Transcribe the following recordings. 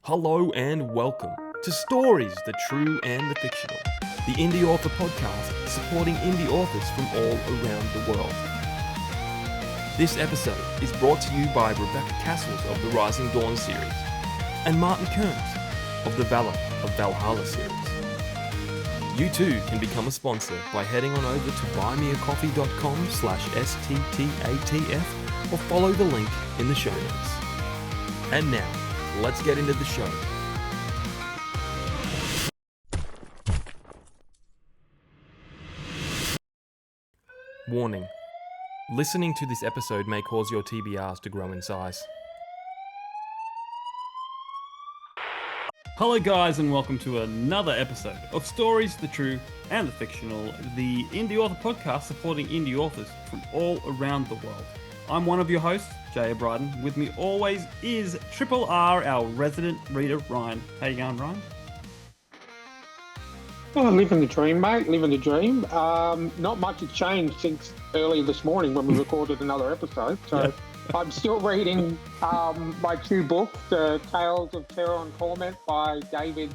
Hello and welcome to Stories, the True and the Fictional, the indie author podcast supporting indie authors from all around the world. This episode is brought to you by Rebecca Kearsells of the Rising Dawn series and Martin Crumbs of the Valor of Valhalla series. You too can become a sponsor by heading on over to buymeacoffee.com/STTATF or follow the link in the show notes. And now, let's get into the show. Warning. Listening to this episode may cause your TBRs to grow in size. Hello guys and welcome to another episode of Stories, the True and the Fictional, the indie author podcast supporting indie authors from all around the world. I'm one of your hosts, Jay O'Brien. With me always is Triple R, our resident reader, Ryan. How you going, Ryan? Oh, living the dream, mate. Living the dream. Not much has changed since early this morning when we recorded another episode. So I'm still reading my two books, The Tales of Terror and Torment by David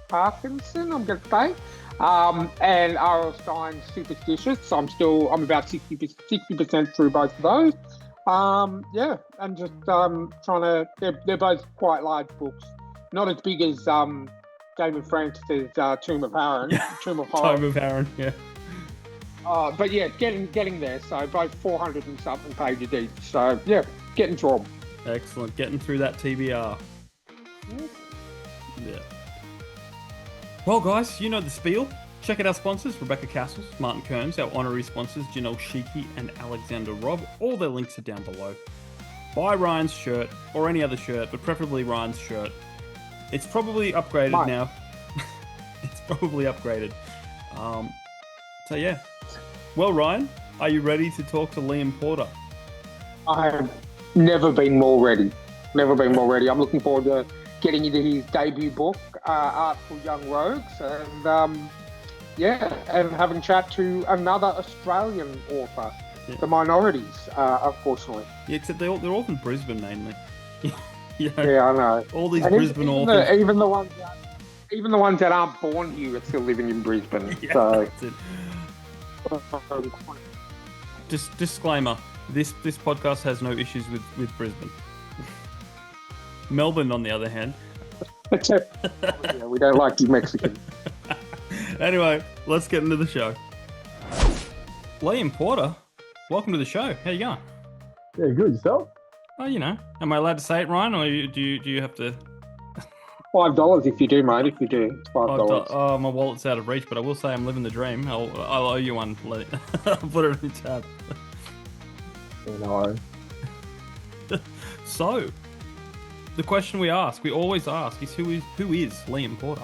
Parkinson, I'm going to say, and R.L. Stine's Superstitious. So I'm about 60% through both of those. And just trying to. They're both quite large books, not as big as David Francis's Tomb of Harren, Tomb of Horror. Tomb of Harren, yeah. But yeah, getting there. So both 400 and something pages each. So yeah, getting through them. Excellent, getting through that TBR. Yeah. Well, guys, you know the spiel. Check out our sponsors, Rebecca Kearsells, Martin Crumbs, our honorary sponsors, Janelle Schiecke and Alexander Robb. All their links are down below. Buy Ryan's shirt, or any other shirt, but preferably Ryan's shirt. It's probably upgraded now. It's probably upgraded. So yeah. Well, Ryan, are you ready to talk to Liam Porter? I have never been more ready. Never been more ready. I'm looking forward to getting into his debut book, Artful Young Rogues, and and having a chat to another Australian author, the minorities, unfortunately. Yeah, except they're all from Brisbane mainly. Yeah, I know. All these and Brisbane authors. Even the ones that aren't born here are still living in Brisbane. Yeah, so. that's it. Just disclaimer: this podcast has no issues with Brisbane. Melbourne, on the other hand. Yeah, we don't like you Mexicans. Anyway, let's get into the show. Liam Porter, welcome to the show. How you going? Yeah, good. Yourself? Oh, you know, am I allowed to say it, Ryan, or do you have to? $5 if you do, mate. If you do, it's $5. Oh, my wallet's out of reach, but I will say I'm living the dream. I'll owe you one. I'll put it in the tab. You know. So, the question we always ask, is who is Liam Porter?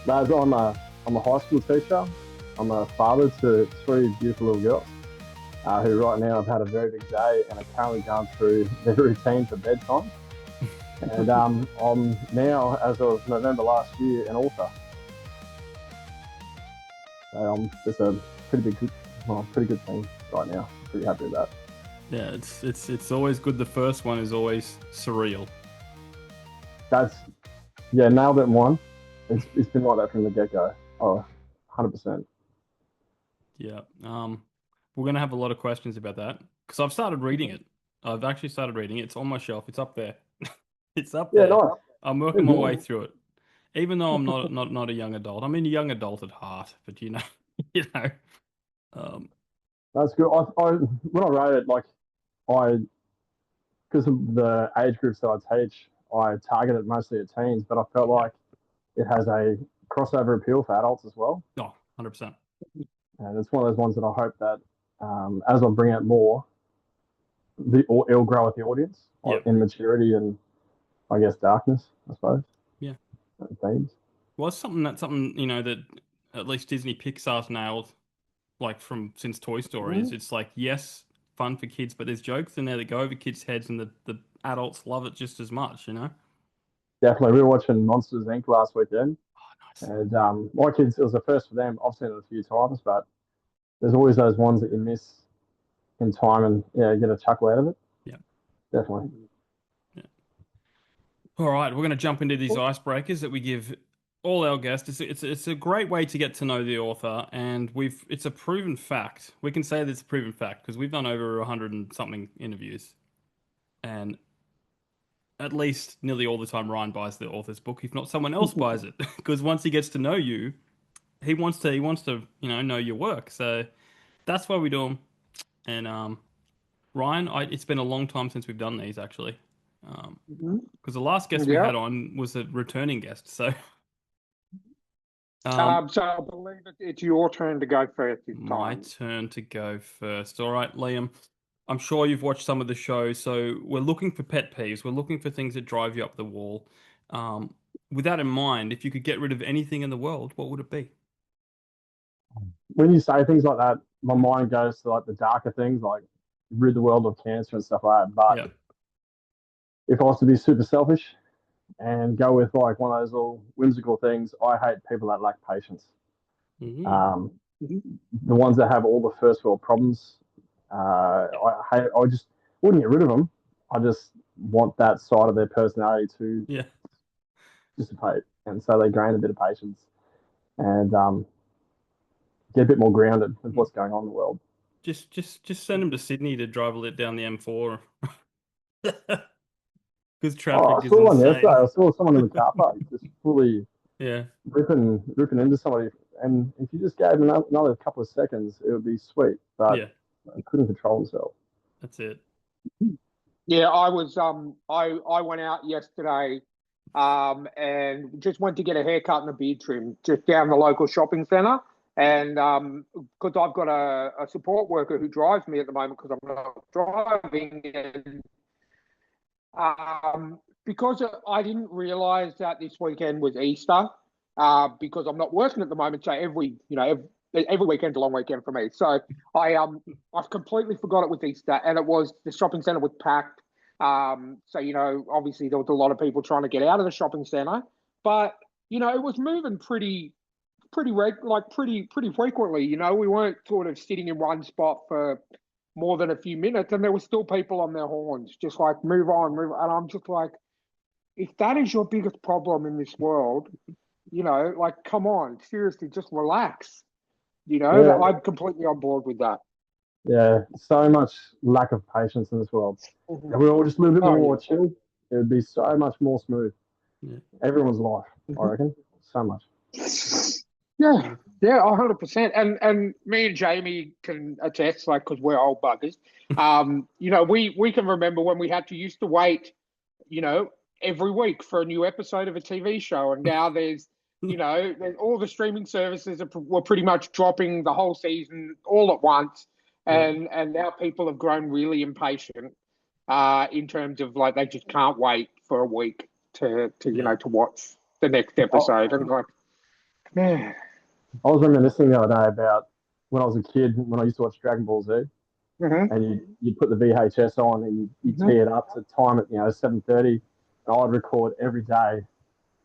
Lads, I'm a high school teacher. I'm a father to three beautiful little girls who right now have had a very big day and are currently going through their routine for bedtime. And I'm now, as of November last year, an author. So it's a pretty good thing right now. I'm pretty happy with that. Yeah, it's always good. The first one is always surreal. Nailed it in one. It's been like that from the get-go. Oh, 100%. Yeah. We're going to have a lot of questions about that because I've started reading it. I've actually started reading it. It's on my shelf. It's up there. It's up there. Yeah, nice. I'm working my way through it. Even though I'm not a young adult. I mean, a young adult at heart, but you know. That's good. When I wrote it, because of the age groups that I teach, I targeted mostly at teens, but I felt like it has a crossover appeal for adults as well. Oh, 100%. And it's one of those ones that I hope that as I bring out more, it'll grow with the audience in maturity and, I guess, darkness, I suppose. Yeah. Themes. Well, it's something you know that at least Disney Pixar's nailed, like since Toy Story. It's like, yes, fun for kids, but there's jokes in there that go over kids' heads, and the adults love it just as much. You know. Definitely, we were watching Monsters Inc. last weekend. Oh, nice. And my kids, it was the first for them. I've seen it a few times, but there's always those ones that you miss in time and get a chuckle out of it. Yeah, definitely. All right, we're going to jump into these icebreakers that we give all our guests. It's a great way to get to know the author, and it's a proven fact. We can say that it's a proven fact because we've done over 100 and something interviews, and at least nearly all the time Ryan buys the author's book, if not someone else buys it, because once he gets to know you, he wants to know your work. So that's why we do them. And Ryan, it's been a long time since we've done these actually. Mhm. Because the last guest we Yeah. had on was a returning guest. So, um, So I believe it's your turn to go first this my time. turn to go first. All right, Liam. I'm sure you've watched some of the show, so we're looking for pet peeves. We're looking for things that drive you up the wall. Um, with that in mind, if you could get rid of anything in the world, what would it be? When you say things like that, my mind goes to like the darker things, like rid the world of cancer and stuff like that. But Yeah. if I was to be super selfish and go with like one of those little whimsical things, I hate people that lack patience. Mhm. Um, the ones that have all the first world problems, I just wouldn't get rid of them. I just want that side of their personality to Yeah. dissipate, and so they gain a bit of patience and get a bit more grounded with what's going on in the world. Just send him to Sydney to drive a lit down the M4 because Oh, traffic I is saw one yesterday. insane. I saw someone in the car park just fully Yeah. ripping into somebody, and if you just gave them another couple of seconds, it would be sweet. But Yeah. I couldn't control himself. That's it. Yeah, I went out yesterday and just went to get a haircut and a beard trim just down the local shopping centre. And because I've got a support worker who drives me at the moment because I'm not driving, and because I didn't realise that this weekend was Easter, because I'm not working at the moment. So every weekend's a long weekend for me. So I've completely forgot it was Easter, and it was the shopping centre was packed. So obviously there was a lot of people trying to get out of the shopping centre, but it was moving pretty frequently. We weren't sort of sitting in one spot for more than a few minutes, and there were still people on their horns, just like move on, move on. And I'm just like, if that is your biggest problem in this world, like come on, seriously, just relax. Yeah, I'm completely on board with that. yeah. So much lack of patience in this world. If we all just a little bit Oh more yeah. chill, it would be so much more smooth. Yeah. Everyone's life, I reckon. So much. Yeah, yeah, 100%. And me and Jamie can attest, like, because we're old buggers. We can remember when we had to used to wait, you know, every week for a new episode of a TV show, and now there's all the streaming services were pretty much dropping the whole season all at once, Yeah. and now people have grown really impatient, in terms of like they just can't wait for a week Yeah. to watch the next episode, and like, man. I was reminiscing the other day about when I was a kid, when I used to watch Dragon Ball Z, Mm-hmm. and you put the VHS on and you tee it up to time at 7:30, and I'd record every day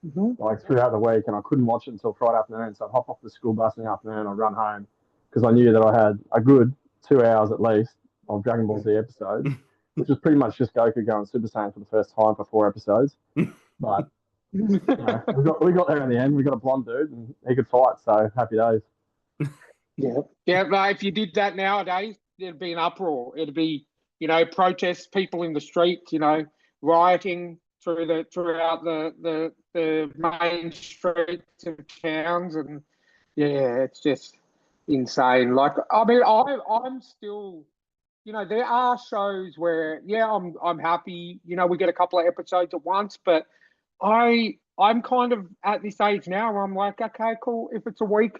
Mm-hmm. like throughout the week, and I couldn't watch it until Friday afternoon. So I'd hop off the school bus in the afternoon, I'd run home because I knew that I had a good 2 hours at least of Dragon Ball Z episodes, which was pretty much just Goku going Super Saiyan for the first time for 4 episodes. But we got there in the end. We got a blonde dude, and he could fight. So happy days. Yeah. Yeah, but if you did that nowadays, there'd be an uproar. It'd be, protests, people in the streets, rioting throughout the main streets of towns, and yeah, it's just insane. Like, I mean, I'm still, there are shows where, yeah, I'm happy, we get a couple of episodes at once, but I'm kind of at this age now where I'm like, okay, cool. If it's a week,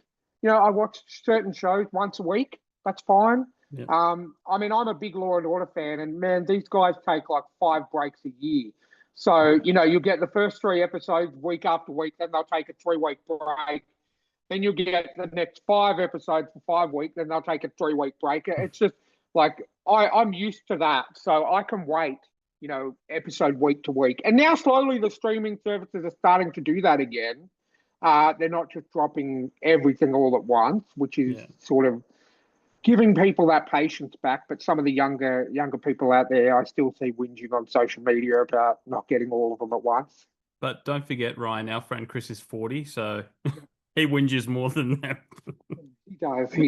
I watch certain shows once a week. That's fine. Yeah. I mean, I'm a big Law and Order fan, and man, these guys take like 5 breaks a year. So you'll get the first 3 episodes week after week, then they'll take a 3-week break. Then you'll get the next 5 episodes for 5 weeks, then they'll take a 3-week break. It's just like I'm used to that, so I can wait. Episode week to week. And now slowly the streaming services are starting to do that again. They're not just dropping everything all at once, which is Yeah. sort of giving people that patience back. But some of the younger people out there, I still see whinging on social media about not getting all of them at once. But don't forget, Ryan, our friend Chris is 40, so he whinges more than them. He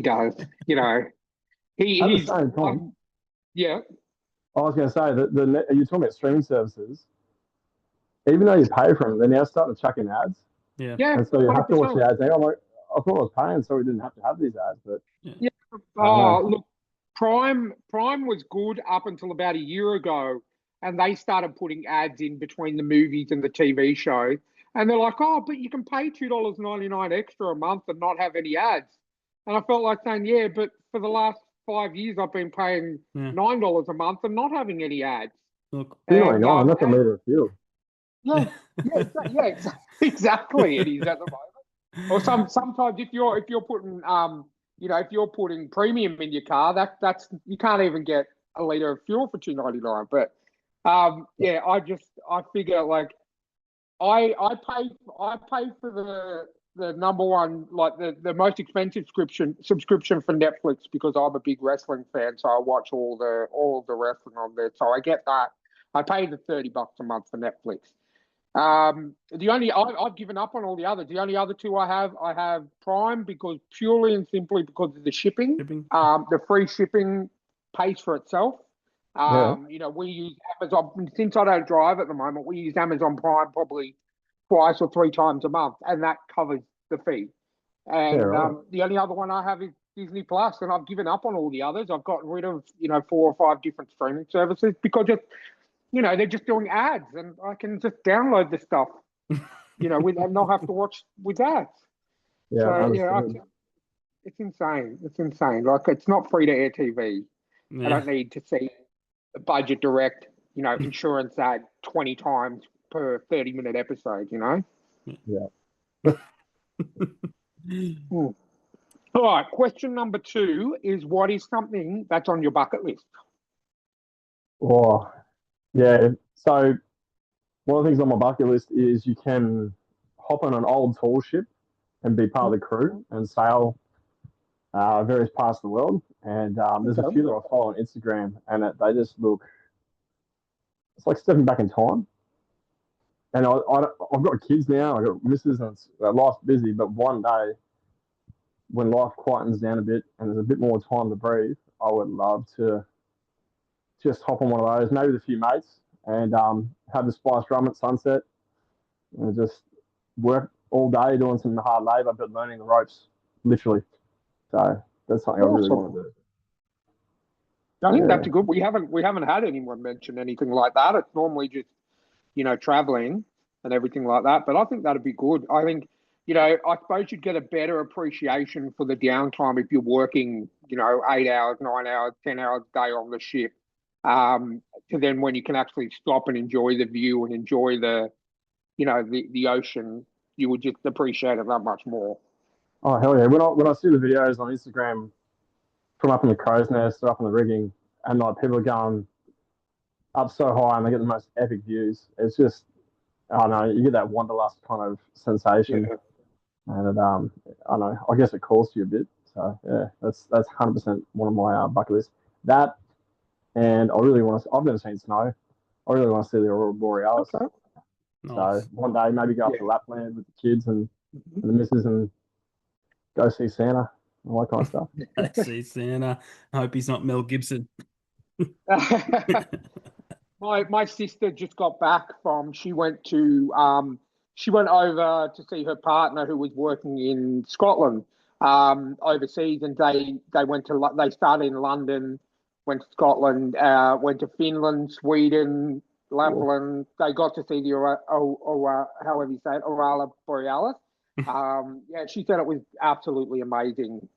does. You know, At the he's same time, yeah. I was going to say that you're talking about streaming services. Even though you pay for them, they're now starting to chuck in ads. Yeah. Yeah, And so you have to watch 100%. the ads. Now, I'm like, I thought I was paying so we didn't have to have these ads, but Yeah. Oh, look, Prime was good up until about a year ago, and they started putting ads in between the movies and the TV show. And they're like, oh, but you can pay $2.99 extra a month and not have any ads. And I felt like saying, yeah, but for the last 5 years, I've been paying $9 a month and not having any ads. Look, $2.99, that's a litre of fuel. Yeah, exactly. It is at the moment. Or sometimes if you're putting if you're putting premium in your car, that's you can't even get a litre of fuel for $2.99. But I figure like I pay for the number one, like the most expensive subscription for Netflix because I'm a big wrestling fan, so I watch all the wrestling on there. So I get that. I pay the $30 a month for Netflix. I've given up on all the others. The only other two I have Prime because purely and simply because of the shipping. The free shipping pays for itself. We use Amazon since I don't drive at the moment. We use Amazon Prime probably twice or three times a month, and that covers the fee. And the only other one I have is Disney Plus, and I've given up on all the others. I've gotten rid of 4 or 5 different streaming services because they're just doing ads, and I can just download the stuff, and not have to watch with ads. Yeah, so, it's insane. It's insane. Like it's not free to air TV. yeah. I don't need to see a budget direct, insurance ad 20 times per 30-minute episode. Yeah. All right. Question number 2 is: what is something that's on your bucket list? Oh, yeah. So one of the things on my bucket list is you can hop on an old tall ship and be part of the crew and sail various parts of the world. And there's a few that I follow on Instagram, and they just look. It's like stepping back in time. And I've got kids now. I've got missus, and life's busy. But one day, when life quietens down a bit and there's a bit more time to breathe, I would love to just hop on one of those, maybe with a few mates, and have the spiced rum at sunset, and just work all day doing some hard labour, but learning the ropes, literally. So that's something I really want to do. I think that's a good. We haven't had anyone mention anything like that. It's normally just traveling and everything like that. But I think that'd be good. I think I suppose you'd get a better appreciation for the downtime if you're working 8 hours, 9 hours, 10 hours a day on the ship. To then when you can actually stop and enjoy the view and enjoy the ocean, you would just appreciate it that much more. Oh hell yeah! When I see the videos on Instagram from up in the crow's nest or up in the rigging, and like people are going up so high and they get the most epic views, it's just I don't know, you get that wanderlust kind of sensation, and I don't know, I guess it calls to you a bit. So yeah, that's 100% one of my bucket list. That, and I really want to. I've never seen snow. I really want to see the Aurora Borealis. Okay. So one day maybe go up to Lapland with the kids and the missus and go see Santa, all that kind of stuff. See Santa. I hope he's not Mel Gibson. My sister just got back from. She went over to see her partner who was working in Scotland overseas, and they started in London, went to Scotland, went to Finland, Sweden, Lapland. They got to see the however you say it, Aurora Borealis. She said it was absolutely amazing.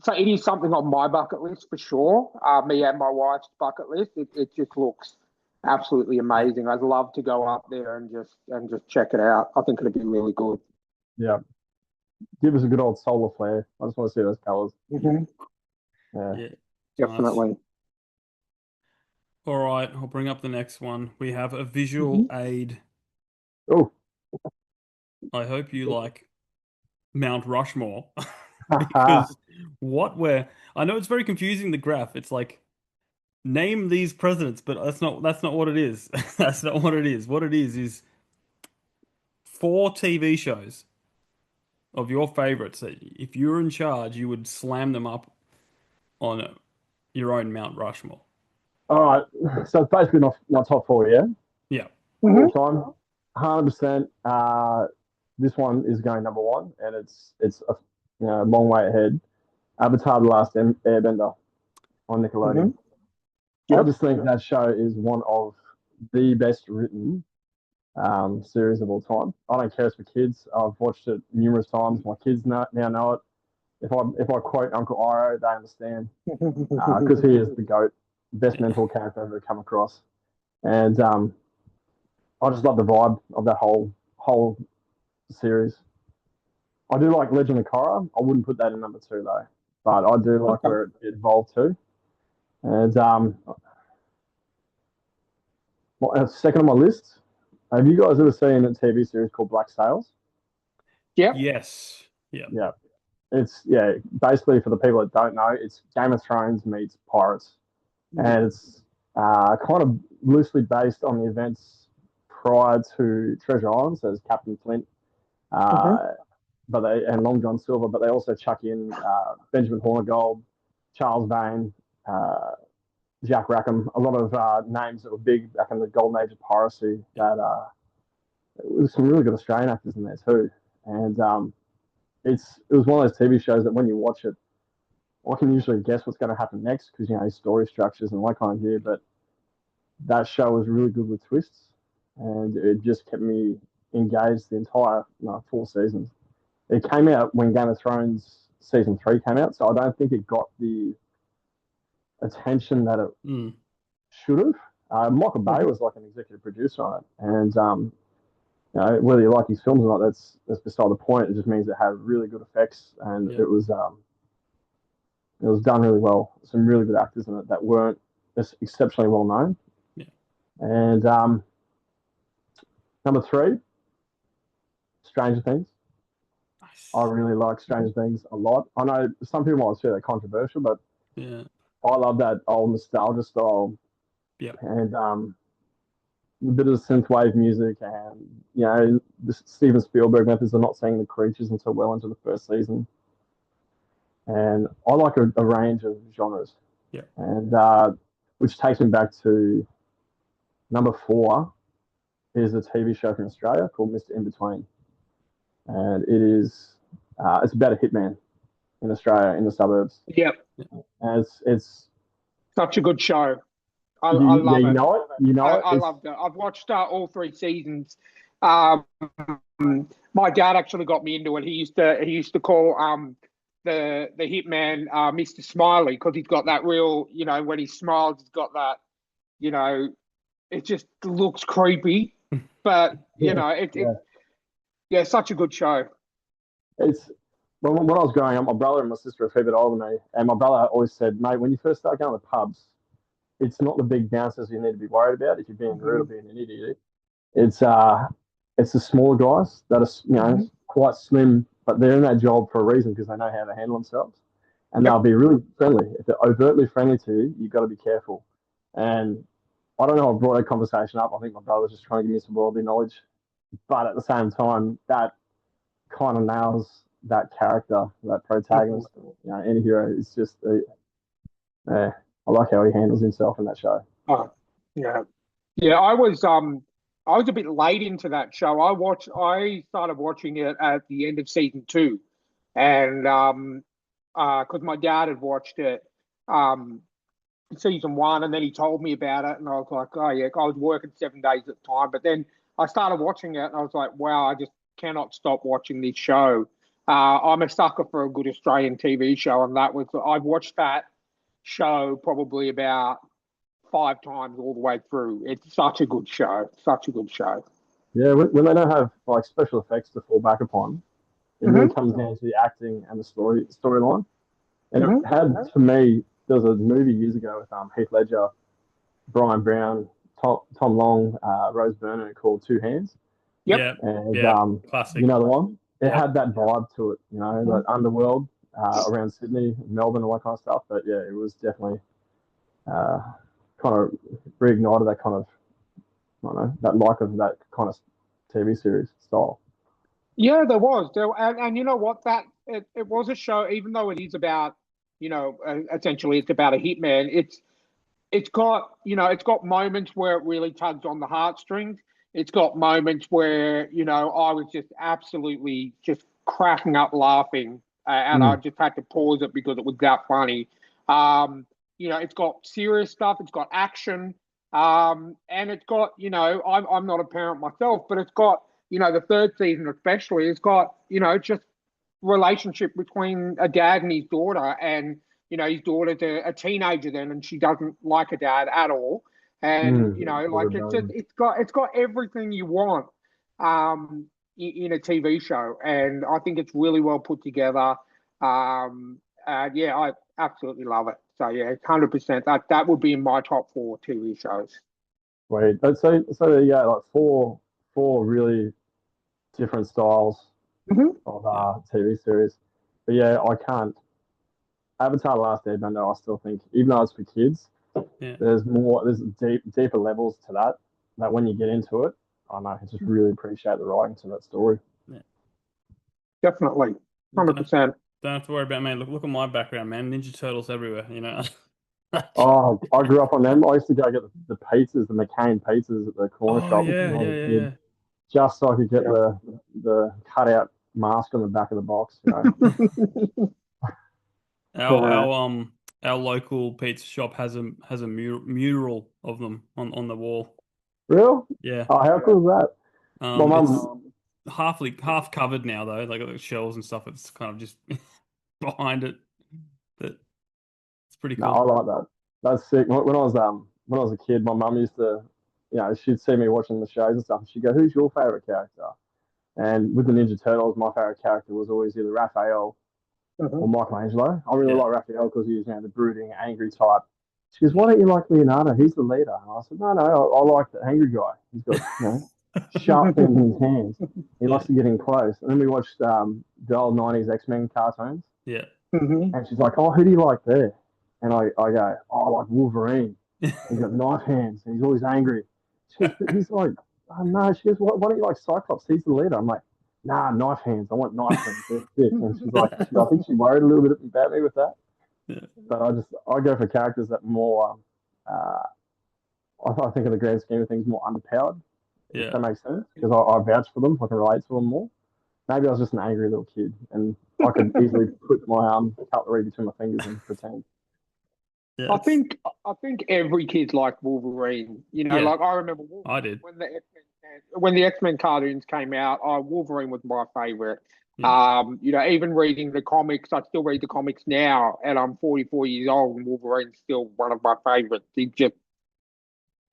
So it is something on my bucket list for sure. Me and my wife's bucket list. It just looks absolutely amazing. I'd love to go up there and just check it out. I think it'd be really good. Yeah, give us a good old solar flare. I just want to see those colors. Mm-hmm. Yeah, definitely. Nice. All right, I'll bring up the next one. We have a visual aid. Oh, I hope you like Mount Rushmore because What? Where? I know it's very confusing. The graph. It's like name these presidents, but that's not what it is. That's not what it is. What it is four TV shows of your favorites that if you were in charge, you would slam them up on your own Mount Rushmore. All right, so it's basically my top four, yeah, Yeah. all time, 100%. This one is going number one, and it's a long way ahead. Avatar: The Last Airbender on Nickelodeon. I just think that show is one of the best written series of all time. I don't care if it's for kids. I've watched it numerous times. My kids now know it. If I quote Uncle Iroh, they understand because he is the goat, best mentor character I've ever come across, and I just love the vibe of that whole series. I do like Legend of Korra. I wouldn't put that in number two though, but I do like where it evolved to. And second on my list, have you guys ever seen a TV series called Black Sails? Yeah. Yes. Yeah. Yeah. It's basically for the people that don't know, it's Game of Thrones meets Pirates, and it's kind of loosely based on the events prior to Treasure Island. So there's Captain Flint, and Long John Silver, but they also chuck in Benjamin Hornigold, Charles Vane, Jack Rackham, a lot of names that were big back in the golden age of piracy. That there's some really good Australian actors in there too, and it was one of those TV shows that when you watch it, I can usually guess what's going to happen next because story structures and what kind of here, but that show was really good with twists, and it just kept me engaged the entire 4 seasons. It came out when Game of Thrones season 3 came out, so I don't think it got the attention that it should have. Michael Bay was like an executive producer on it, and whether you like his films or not, that's beside the point. It just means it had really good effects, and it was done really well. Some really good actors in it that weren't exceptionally well known. Yeah. And number 3, Stranger Things. Nice. I really like Stranger Things a lot. I know some people might say they're controversial, but I love that old nostalgia style. Yeah. And a bit of synthwave music, and the Steven Spielberg methods of not seeing the creatures until well into the first season. And I like a range of genres. Yeah. And which takes me back to number 4 is a TV show from Australia called Mr. In Between, and it is it's about a hitman in Australia in the suburbs. Yep. And it's such a good show. I love it. You know it. I loved it. I've watched all 3 seasons. My dad actually got me into it. He used to call the hitman Mr. Smiley because he's got that real, when he smiles, he's got that, it just looks creepy, but such a good show. It's when I was growing up, my brother and my sister are a fair bit older than me, and my brother always said, "Mate, when you first start going to pubs, it's not the big bouncers you need to be worried about if you're being rude or being an idiot. It's the smaller guys that are quite slim, but they're in that job for a reason because they know how to handle themselves, and they'll be really friendly. If they're overtly friendly to you, you've got to be careful." And I don't know, I brought that conversation up. I think my brother was just trying to give me some worldly knowledge, but at the same time, that kind of nails that character, that protagonist. Any hero is just I like how he handles himself in that show. Oh, yeah. I was a bit late into that show. I started watching it at the end of season 2, and because my dad had watched it season 1, and then he told me about it, and I was like, oh yeah, I was working 7 days at the time, but then I started watching it, and I was like, wow, I just cannot stop watching this show. I'm a sucker for a good Australian TV show, and I've watched that show probably about 5 times all the way through. It's such a good show. Such a good show. Yeah, when they don't have like special effects to fall back upon, it really comes down to the acting and the storyline. And it had, for me, there was a movie years ago with Heath Ledger, Brian Brown, Tom Long, Rose Byrne called Two Hands. Yep. And classic. you know the one? It had that vibe to it, that underworld. around Sydney, Melbourne, all that kind of stuff. But yeah, it was definitely kind of reignited that kind of, I don't know, that like of that kind of TV series style. Yeah, there was. And you know what? It was a show, even though it is about, essentially it's about a hitman. It's got, it's got moments where it really tugs on the heartstrings. It's got moments where, I was just absolutely just cracking up laughing, and I just had to pause it because it was that funny. It's got serious stuff. It's got action, and it's got, I'm not a parent myself, but it's got, the third season especially, it's got, just relationship between a dad and his daughter, and his daughter's a teenager then, and she doesn't like her dad at all. And like it's got everything you want in a TV show, and I think it's really well put together. Yeah, I absolutely love it. So yeah, 100%. That would be in my top 4 TV shows. Wait, so yeah, like four really different styles of TV series. But yeah, I can't. Avatar: The Last Airbender, I still think, even though it's for kids, there's deeper levels to that. That when you get into it, I know, I just really appreciate the writing to that story. Yeah. Definitely, 100%. Don't have to worry about me. Look at my background, man. Ninja Turtles everywhere, Oh, I grew up on them. I used to go get the pizzas, the McCain pizzas at the corner shop. Yeah. Just so I could get the cutout mask on the back of the box. Our local pizza shop has a mural of them on the wall. Real? Yeah. Oh, how cool is that? My mum. It's half covered now though, like the shelves and stuff. It's kind of just behind it. But it's pretty cool. No, I like that. That's sick. When I was a kid, my mum used to, she'd see me watching the shows and stuff, and she'd go, "Who's your favorite character?" And with the Ninja Turtles, my favorite character was always either Raphael or Michelangelo. I really like Raphael because he was, the brooding, angry type. She goes, "Why don't you like Leonardo? He's the leader." And I said, "No, I like the angry guy. He's got, sharp things in his hands. He likes to get in close." And then we watched the old 90s X-Men cartoons. Yeah. And she's like, "Oh, who do you like there?" And I go, "Oh, I like Wolverine. He's got knife hands and he's always angry." She goes, "But he's like, oh no." She goes, why don't you like Cyclops? He's the leader." I'm like, "Nah, knife hands. I want knife hands." And she's like, I think she worried a little bit about me with that. Yeah. But I go for characters that more, I think in the grand scheme of things, more underpowered. If that makes sense, because I vouch for them. I can relate to them more. Maybe I was just an angry little kid, and I could easily put my cutlery between my fingers and pretend. Yeah, I think every kid liked Wolverine. Like I remember Wolverine, I did. When the X-Men cartoons came out, Wolverine was my favorite. Even reading the comics, I still read the comics now, and I'm 44 years old, and Wolverine's still one of my favorites. He just,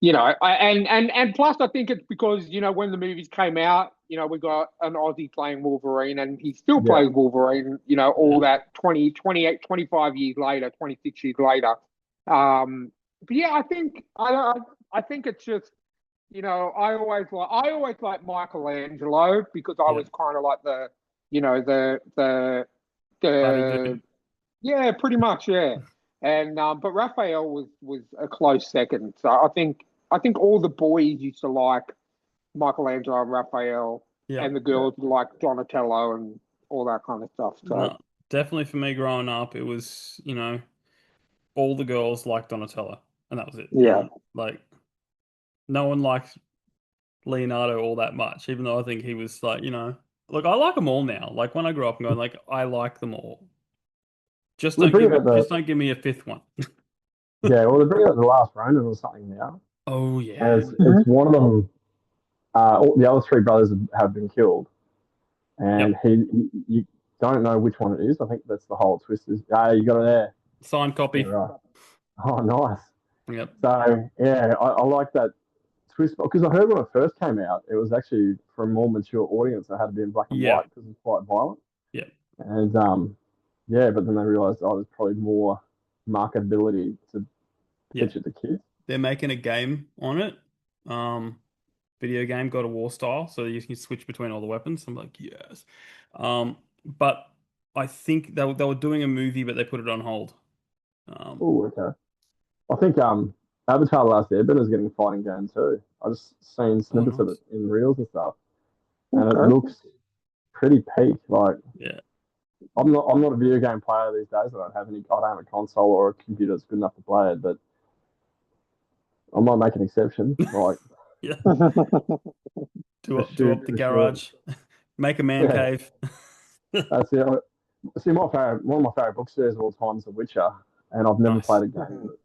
and plus I think it's because when the movies came out, we got an Aussie playing Wolverine, and he still plays Wolverine. All that 20, 28, 25 years later, 26 years later. But yeah, I think it's just, I always like Michelangelo because I was kind of like the yeah, pretty much, yeah. And but Raphael was a close second. So I think all the boys used to like Michelangelo and Raphael, and the girls like Donatello and all that kind of stuff. So no, definitely for me growing up, it was, all the girls liked Donatello, and that was it. Yeah. Like, no one liked Leonardo all that much, even though I think he was like, look, I like them all now. Like when I grew up, I'm going like, I like them all. Just don't give me a fifth one. Yeah, well, they're bringing out the Last Ronin or something now. Oh yeah, it's one of them. The other 3 brothers have been killed, and you don't know which one it is. I think that's the whole twist. Is you got it there. Signed copy. Yeah, right. Oh, nice. Yep. So yeah, I like that twist because I heard when it first came out, it was actually for a more mature audience. It had to be in black and white because it's quite violent. Yeah. And but then they realized there's probably more marketability to pitch it to kids. They're making a game on it. Video game, God of War style, so you can switch between all the weapons. I'm like, yes. But I think they were doing a movie, but they put it on hold. Oh, okay. I think Avatar: The Last Airbender is getting a fighting game too. I just seen Oh, snippets of it nice. in reels and stuff, and it Okay. looks pretty peak. Like Yeah. I'm not a video game player these days. I don't have a console or a computer that's good enough to play it, but I might make an exception. Like Yeah. Do for up, do sure, up the for sure. garage, make a man Yeah, cave. that's it. See, one of my favorite book series of all time is The Witcher, and I've never played Nice. a game. Oh,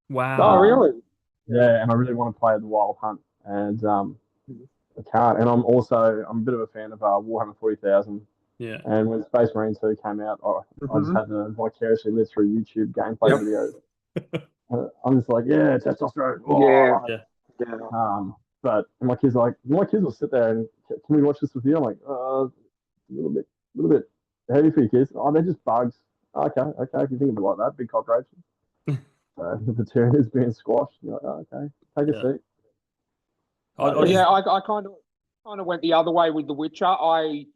Wow. Um, really? yeah, and I really want to play The Wild Hunt, and I can't. And I'm a bit of a fan of Warhammer 40,000. Yeah. And when Space Marine 2 came out, I just Hmm. had to vicariously live through YouTube gameplay Yep. videos. I'm just like, yeah, testosterone. Yeah. Oh. Yeah. Yeah. But my kids will sit there and can we watch this with you? I'm like, a little bit heavy for your kids. Oh, they're just bugs. Okay, okay, if you think of it like that, big cockroaches. So the bacteria is being squashed. You're like, oh, okay, take a Yeah. seat. I Yeah, just I kind of went the other way with The Witcher. I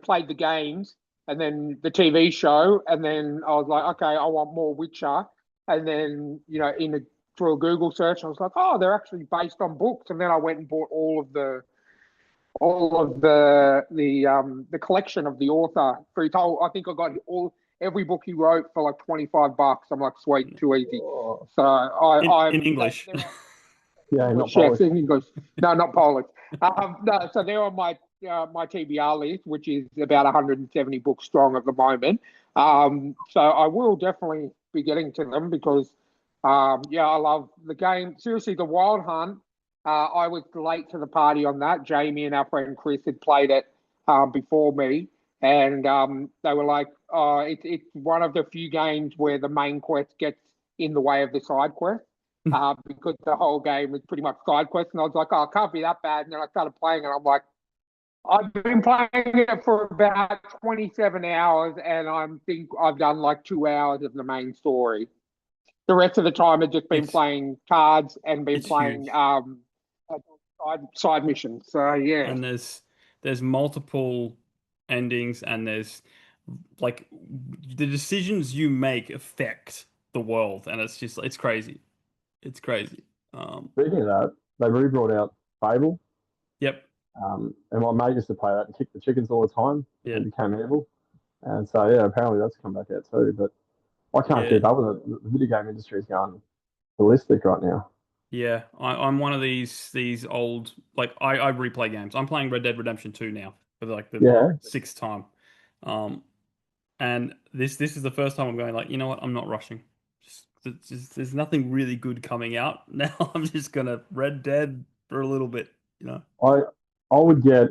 played the games and then the TV show, and then I was like, okay, I want more Witcher. And then, through a Google search, I was like, oh, they're actually based on books. And then I went and bought all of the collection of the author. I think I got every book he wrote for like $25. I'm like, sweet, too easy. Oh, So in English. yeah, not English, yes, Polish. in English. No, not Polish. No, so they're on my TBR list, which is about 170 books strong at the moment. So I will definitely be getting to them because, yeah, I love the game. Seriously, the Wild Hunt. I was late to the party on that. Jamie and our friend Chris had played it before me, and they were like, it's one of the few games where the main quest gets in the way of the side quest." Because the whole game was pretty much side quests. And I was like, oh, it can't be that bad. And then I started playing, and I'm like, I've been playing it for about 27 hours, and I think I've done like 2 hours of the main story. The rest of the time, I've just been It's playing cards and been it's playing huge. side missions. So, yeah. And there's multiple endings, and there's like the decisions you make affect the world, and it's crazy. It's crazy. Speaking of that, they re-brought out Fable, Yep. and my mate used to play that and kick the chickens all the time Yeah. and became evil. And so yeah, apparently that's come back out too. But I can't Yeah. keep up with it. The video game industry is going ballistic right now. Yeah. I'm one of these old I replay games. I'm playing Red Dead Redemption 2 now for like the Yeah, sixth time. Um, and this is the first time I'm going like, you know what? I'm not rushing. There's nothing really good coming out now. I'm just gonna Red Dead for a little bit, you know. I would get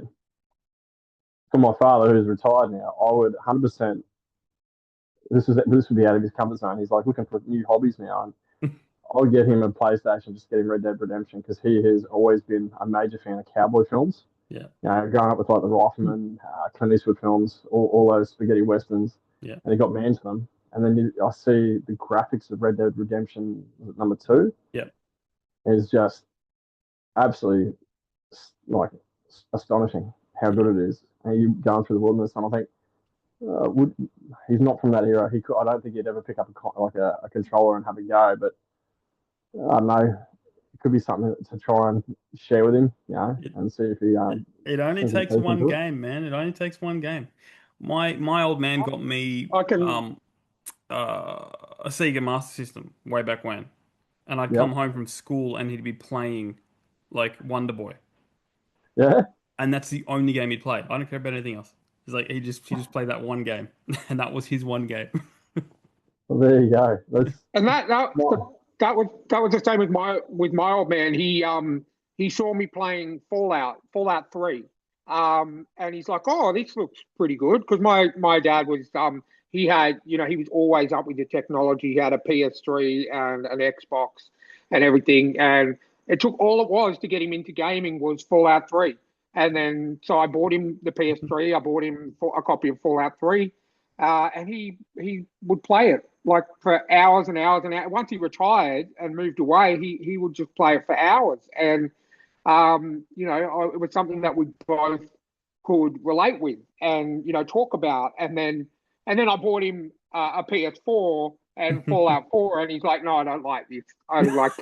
for my father who's retired now. I would 100%. This would be out of his comfort zone. He's like looking for new hobbies now, and I would get him a PlayStation, just get him Red Dead Redemption because he has always been a major fan of cowboy films. Yeah. You know, growing up with like the Rifleman, Clint Eastwood films, all those spaghetti westerns, Yeah. and he got me into them. And then I see the graphics of Red Dead Redemption number two Yeah. is just absolutely like astonishing how Yeah. good it is. And you going through the wilderness, and I think would he's not from that era. I don't think he'd ever pick up a controller and have a go. But I don't know. It could be something to try and share with him, It, and see if he it only sinks his takes teeth one into it. game, man. It only takes one game. My old man got me I can. a Sega Master System way back when, and I'd come Yep. home from school and he'd be playing like Wonder Boy, Yeah. and that's the only game he'd play. I don't care about anything else. He's like he just played that one game, and that was his one game. Well, there you go. That's And that that well, that was the same with my old man. He saw me playing Fallout 3, and he's like, "Oh, this looks pretty good." Because my dad was he was always up with the technology. He had a PS3 and an Xbox and everything, and it took all it was to get him into gaming was Fallout 3. And then so I bought him the PS3. I bought him a copy of Fallout 3, and he would play it like for hours and hours and hours. Once he retired and moved away, he would just play it for hours. And it was something that we both could relate with and talk about. And then I bought him a PS4 and Fallout 4, and he's like, "No, I don't like this. I only like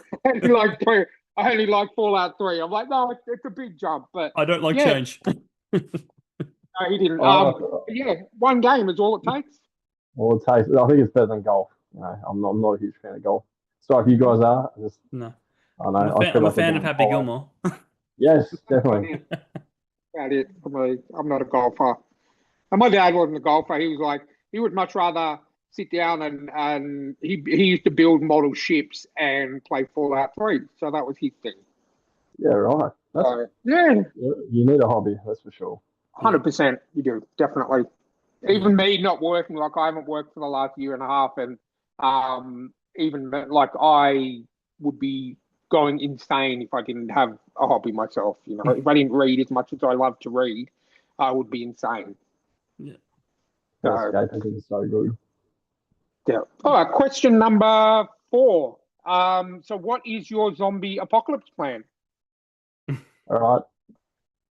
I only like Fallout 3." I'm like, "No, it's a big jump, but I don't like yeah." change. No, he didn't. Oh, Yeah, one game is all it takes. well, I think it's better than golf. I'm not a huge fan of golf. So if you guys are, No, I don't know. I feel I'm a like fan of I'm Happy doing Gilmore. Yes, About definitely. it. About it. I'm not a golfer. And my dad wasn't a golfer. He was like, he would much rather sit down and he used to build model ships and play Fallout 3. So that was his thing. Yeah, right. Yeah, You need a hobby, that's for sure. 100% you do, definitely. Even me not working, like I haven't worked for the last year and a half, and even like I would be going insane if I didn't have a hobby myself. If I didn't read as much as I love to read, I would be insane. Yeah. That So, escapism is so good. yeah. All right, question number 4. So what is your zombie apocalypse plan? All right.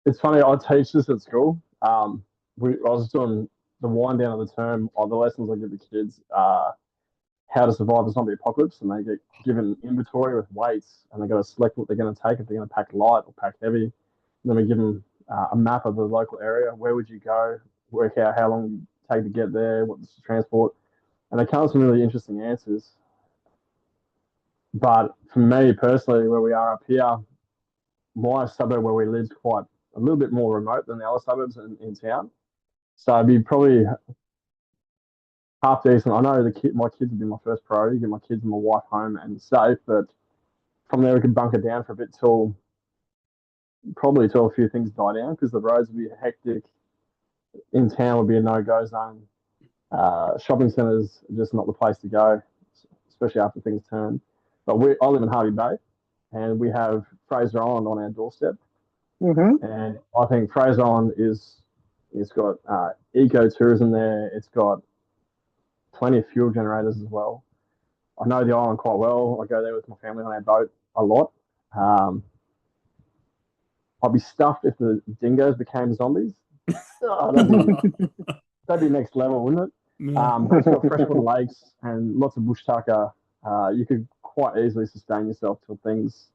It's funny, I teach this at school. I was doing the wind down of the term, or the lessons I give the kids, how to survive the zombie apocalypse, and they get given inventory with weights, and they got to select what they're going to take, if they're going to pack light or pack heavy. And then we give them a map of the local area. Where would you go? Work out how long you take to get there, what's the transport, and they come with some really interesting answers. But for me personally, where we are up here, my suburb where we live is quite a little bit more remote than the other suburbs in town. So it'd be probably half decent. I know my kids would be my first priority, get my kids and my wife home and safe. But from there, we could bunker down for a bit probably till a few things die down, because the roads would be hectic. In town would be a no-go zone. Shopping centres are just not the place to go, especially after things turn. But I live in Harvey Bay, and we have Fraser Island on our doorstep. Mm-hmm. And I think Fraser Island it's got ecotourism there. It's got plenty of fuel generators as well. I know the island quite well. I go there with my family on our boat a lot. I'd be stuffed if the dingoes became zombies. Oh, that'd be next level, wouldn't it? But it's got freshwater lakes and lots of bush tucker. You could quite easily sustain yourself till things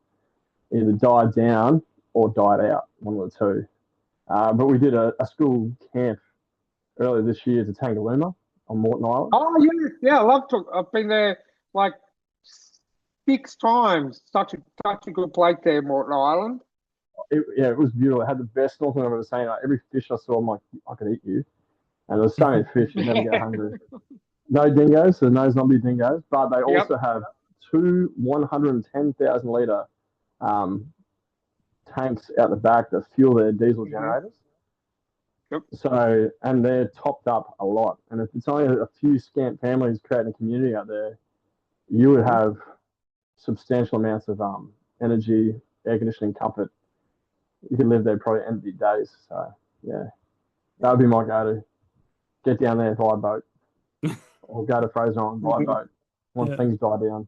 either died down or died out, one of the two. But we did a school camp earlier this year to Tangalooma on Moreton Island. Oh yeah, I love to. I've been there like 6 times. Such a good place there, Moreton Island. It was beautiful. It had the best snorkeling I've ever seen. Like, every fish I saw, I'm like, I could eat you. And there was so many fish, you never get hungry. No dingoes, so no zombie dingoes, but they also have 2 110,000 litre tanks out the back that fuel their diesel generators. Yep. So, and they're topped up a lot. And if it's only a few scant families creating a community out there, you would have substantial amounts of energy, air conditioning, comfort. You could live there probably empty days. So, yeah, that would be my go-to. Get down there, buy a boat, or go to Fraser Island, buy a boat once things die down.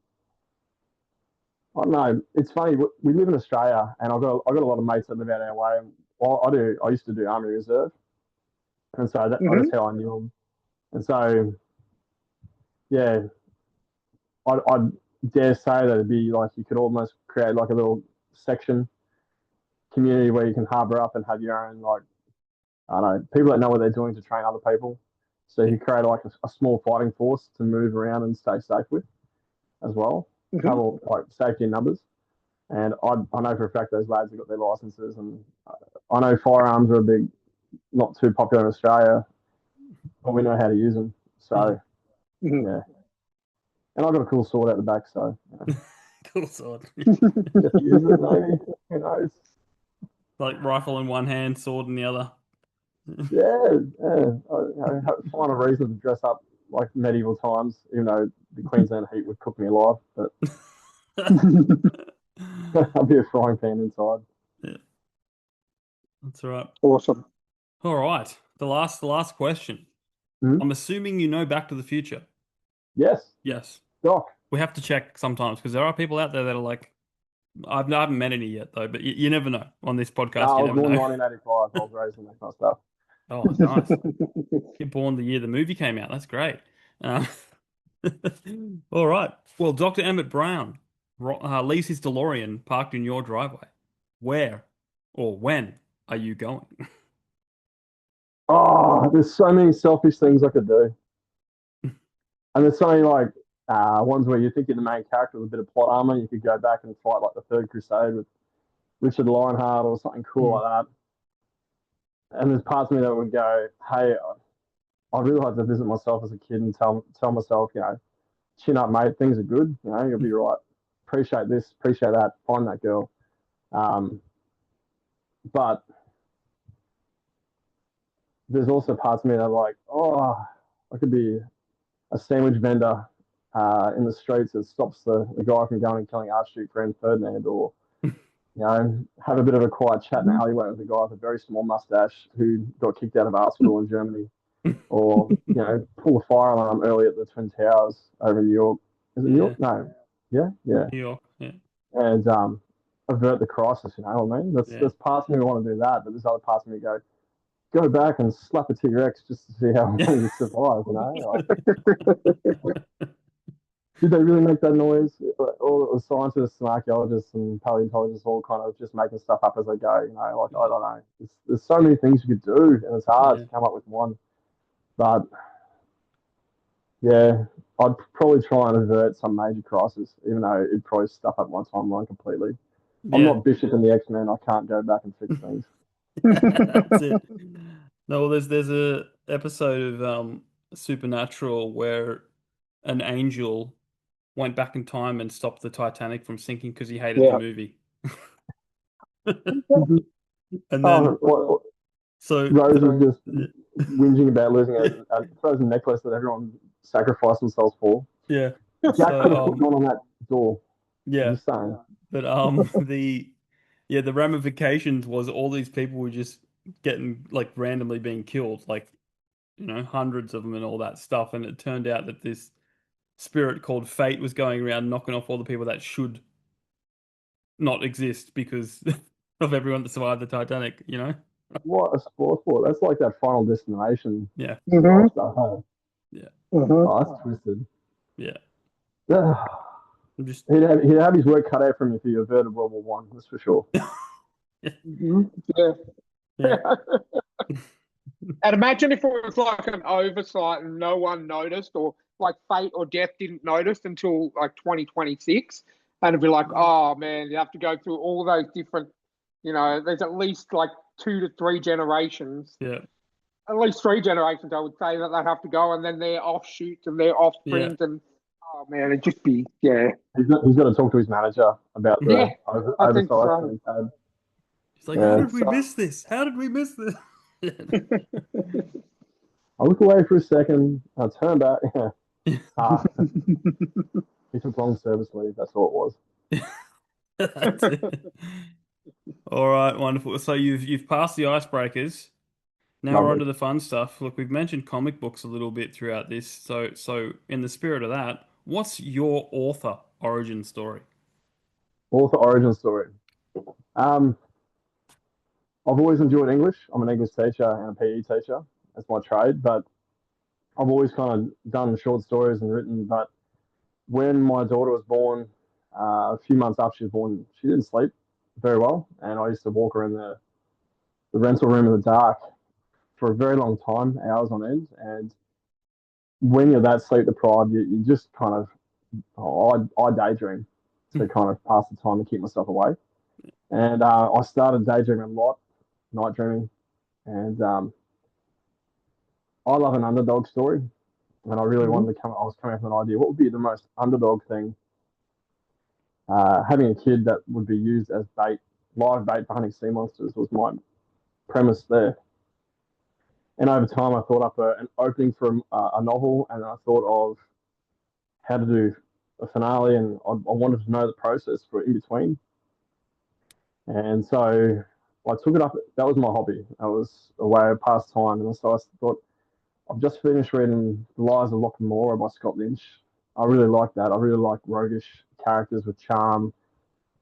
I don't know. It's funny. We live in Australia, and I got a lot of mates that live out our way. Well, I used to do Army Reserve, and so that's how I knew them. And so, yeah, I'd dare say that it'd be like you could almost create like a little section community where you can harbour up and have your own, like, I don't know, people that know what they're doing to train other people. So you create like a small fighting force to move around and stay safe with as well. Have all, like, safety in numbers. And I know for a fact those lads have got their licenses, and I know firearms are not too popular in Australia, but we know how to use them. So, yeah. And I've got a cool sword out the back, so. Cool sword. Just use it, maybe. Who knows? Like rifle in one hand, sword in the other. Yeah. I find a reason to dress up like medieval times, even though the Queensland heat would cook me alive. But I'll be a frying pan inside. Yeah, that's right. Awesome. All right, the last question. I'm assuming you know Back to the Future. Yes. Yes. Doc. We have to check sometimes because there are people out there that are like, I haven't met any yet though, but you never know on this podcast. I You was never born know. 1985. I was raised in that kind of stuff. Oh, nice. You're born the year the movie came out. That's great. Um, all right. Well, Dr. Emmett Brown leaves his DeLorean parked in your driveway. Where or when are you going? Oh, there's so many selfish things I could do. And there's so many like ones where you think you're the main character with a bit of plot armor. You could go back and fight like the Third Crusade with Richard Lionheart or something cool Hmm. like that. And there's parts of me that would go, hey, I'd really like to visit myself as a kid and tell myself, chin up, mate. Things are good. You'll be right. Appreciate this, appreciate that. Find that girl. Um, but there's also parts of me that are like, oh, I could be a sandwich vendor in the streets that stops the guy from going and killing Archduke Grand Ferdinand, or have a bit of a quiet chat in the alleyway with a guy with a very small mustache who got kicked out of art school in Germany, or pull a fire alarm early at the Twin Towers over in New York. Is it New Yeah, York? No. Yeah. New York. Yeah, And avert the crisis. You know what I mean? yeah. There's parts of me that want to do that, but there's other parts of me that go back and slap a T-Rex just to see how long you survive. Did they really make that noise? All the scientists and archaeologists and paleontologists all kind of just making stuff up as they go. I don't know. There's so many things you could do, and it's hard Yeah. to come up with one. But yeah, I'd probably try and avert some major crisis, even though it'd probably stuff up my timeline completely. I'm Yeah. not Bishop in the X-Men. I can't go back and fix things. That's it. No, well, there's a episode of Supernatural where an angel went back in time and stopped the Titanic from sinking because he hated the Yeah. movie. And Oh, then so Rose was just whinging about losing a frozen necklace that everyone sacrificed themselves for. yeah. Jack could have So put one on that door. yeah. Just saying. But the ramifications was all these people were just getting like randomly being killed, like hundreds of them and all that stuff. And it turned out that this spirit called Fate was going around knocking off all the people that should not exist because of everyone that survived the Titanic. What a sport for. That's like that Final Destination Yeah, Mhm. stuff. Huh? yeah, Mhm. Oh, that's twisted. yeah. Yeah. I'm just He'd have his work cut out from him if he averted World War One. That's for sure. Mhm. Yeah. yeah, And imagine if it was like an oversight and no one noticed, or like fate or death didn't notice until like 2026. And it'd be like, oh man, you have to go through all those different, there's at least like 2 to 3 generations, yeah, at least 3 generations, I would say, that they'd have to go, and then their offshoots and their yeah. offsprings. And oh man, it'd just be, yeah. He's got to talk to his manager about Yeah, the I think oversight so. that he's had. He's like, how Yeah. did we miss this? How did we miss this? I look away for a second. I turn back. He took long service leave. That's all it was. That's it. All right, wonderful. So you've passed the icebreakers. Now we're on Lovely. to the fun stuff. Look, we've mentioned comic books a little bit throughout this. So in the spirit of that, what's your author origin story? Author origin story. Um, I've always enjoyed English. I'm an English teacher and a PE teacher. That's my trade. But I've always kind of done short stories and written. But when my daughter was born, a few months after she was born, she didn't sleep very well. And I used to walk around the rental room in the dark for a very long time, hours on end. And when you're that sleep deprived, you just kind of, I daydream to kind of pass the time and keep myself awake. And I started daydreaming a lot, night dreaming. And I love an underdog story. And I really wanted to I was coming up with an idea. What would be the most underdog thing? Having a kid that would be used as bait, live bait for hunting sea monsters was my premise there. And over time, I thought up an opening for a novel, and I thought of how to do a finale, and I wanted to know the process for in between. And so I took it up. That was my hobby. That was a way of past time. And so I thought, I've just finished reading The Lies of Locke and Mora by Scott Lynch. I really like that. I really like roguish characters with charm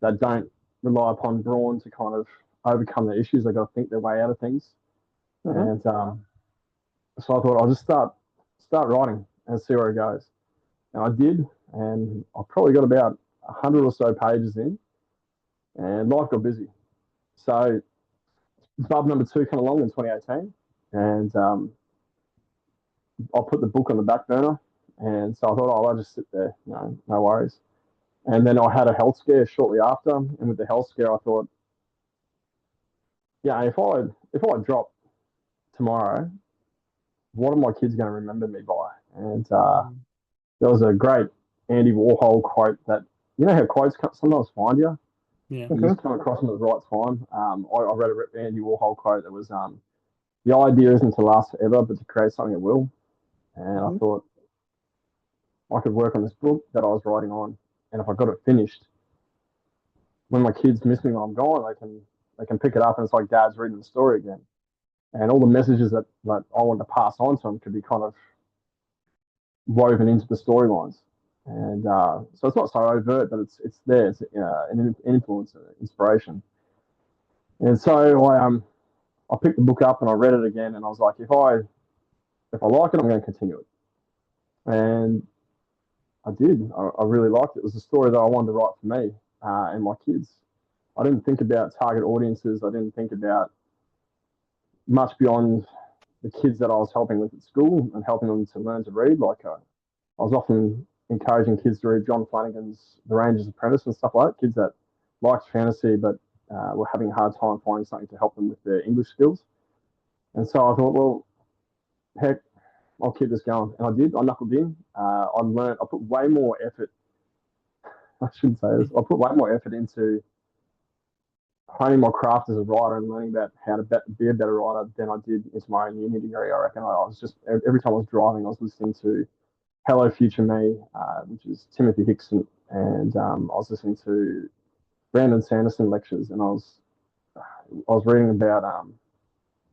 that don't rely upon brawn to kind of overcome the issues. They got to think their way out of things. And so I thought I'll just start writing and see where it goes. And I did, and I probably got about 100 or so pages in, and life got busy. So bub number 2 came along in 2018, and I put the book on the back burner. And so I thought, I'll just sit there, no worries. And then I had a health scare shortly after, and with the health scare, I thought, if I drop tomorrow, what are my kids going to remember me by? And there was a great Andy Warhol quote that, how quotes sometimes find you? Yeah. You just come across them at the right time. I read a Andy Warhol quote that was, the idea isn't to last forever, but to create something that will. And I thought I could work on this book that I was writing on, and if I got it finished, when my kids miss me when I'm gone, they can pick it up, and it's like Dad's reading the story again. And all the messages that I wanted to pass on to them could be kind of woven into the storylines. And so it's not so overt, but it's there. It's an influence, inspiration. And so I picked the book up and I read it again, and I was like, if I like it, I'm going to continue it. And I did. I really liked it. It was a story that I wanted to write for me and my kids. I didn't think about target audiences. I didn't think about much beyond the kids that I was helping with at school and helping them to learn to read. Like I was often encouraging kids to read John Flanagan's The Ranger's Apprentice and stuff like that. Kids that liked fantasy but were having a hard time finding something to help them with their English skills. And so I thought, well, heck, I'll keep this going. And I did. I knuckled in. I put way more effort. I shouldn't say this. I put way more effort into honing my craft as a writer and learning about how to be a better writer than I did into my own uni degree. I reckon I was just, every time I was driving, I was listening to Hello Future Me, which is Timothy Hickson, and I was listening to Brandon Sanderson lectures, and I was reading about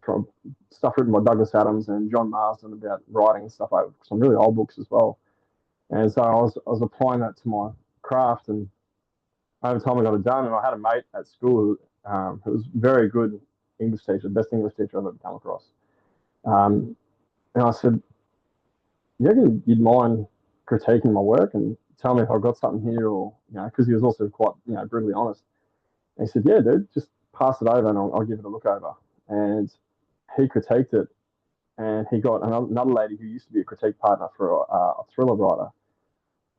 from stuff written by Douglas Adams and John Marsden about writing and stuff, like some really old books as well. And so I was applying that to my craft, and over time I got it done. And I had a mate at school who was a very good English teacher, the best English teacher I've ever come across. And I said, you'd mind critiquing my work and tell me if I've got something here, or because he was also quite brutally honest. And he said, yeah, dude, just pass it over and I'll give it a look over. And he critiqued it, and he got another lady who used to be a critique partner for a thriller writer,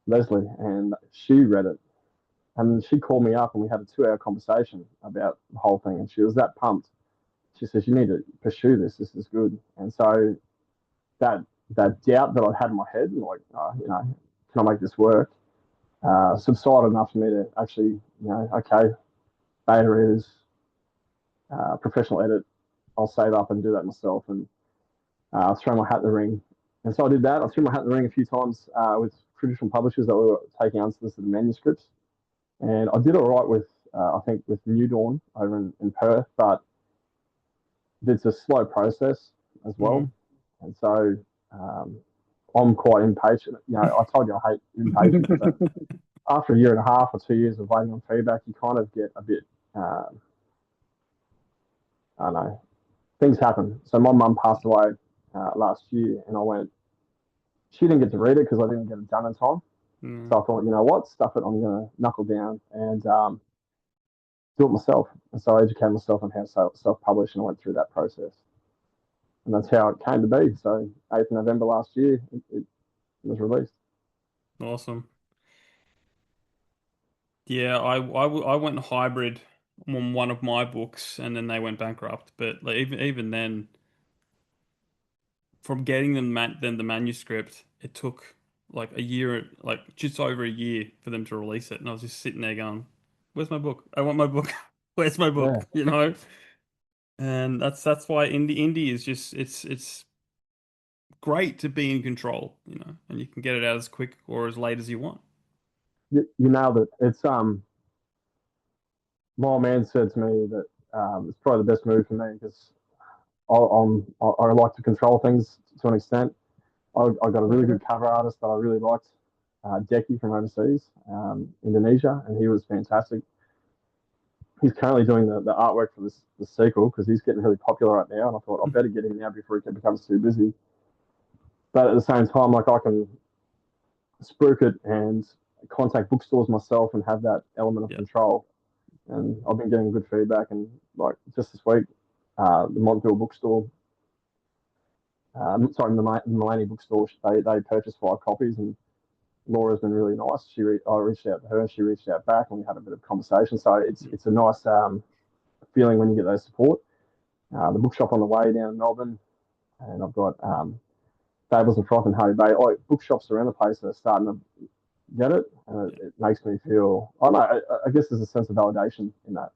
Leslie, and she read it. And she called me up and we had a 2-hour conversation about the whole thing. And she was that pumped. She says, you need to pursue this. This is good. And so that doubt that I had in my head, like, can I make this work, subsided enough for me to actually, okay, beta is professional edit. I'll save up and do that myself and throw my hat in the ring. And so I did that. I threw my hat in the ring a few times with traditional publishers that were taking unsolicited manuscripts. And I did all right with, I think, with New Dawn over in Perth, but it's a slow process as well. And so I'm quite impatient. I told you I hate impatience, but after a year and a half or 2 years of waiting on feedback, you kind of get a bit, I don't know, things happen. So my mum passed away last year, and she didn't get to read it because I didn't get it done in time. So I thought, you know what, stuff it, I'm going to knuckle down and do it myself. And so I educated myself on how to self-publish, and I went through that process. And that's how it came to be. So 8th November last year, it was released. Awesome. Yeah, I went hybrid on one of my books, and then they went bankrupt. But like, even then, from getting them the manuscript, it took like a year, like just over a year for them to release it. And I was just sitting there going, "Where's my book? I want my book. Where's my book?" Yeah. And that's why indie is just it's great to be in control, and you can get it out as quick or as late as you want. You nailed it. It's my old man said to me that it's probably the best move for me because I like to control things to an extent. I got a really good cover artist that I really liked, Decky from overseas, Indonesia, and he was fantastic. he's currently doing the artwork for the sequel because he's getting really popular right now. And I thought I better get him now before he becomes too busy. But at the same time, like I can spruik it and contact bookstores myself and have that element of control. And I've been getting good feedback. And like just this week, the Montville bookstore, the Mulaney bookstore, they purchased 5 copies, and Laura's been really nice. I reached out to her, and she reached out back, and we had a bit of conversation. So it's a nice feeling when you get those support. The bookshop on the way down in Melbourne, and I've got Fables and Froth and Hardy Bay. Like bookshops around the place are starting to get it, and it makes me feel. I don't know. I guess there's a sense of validation in that.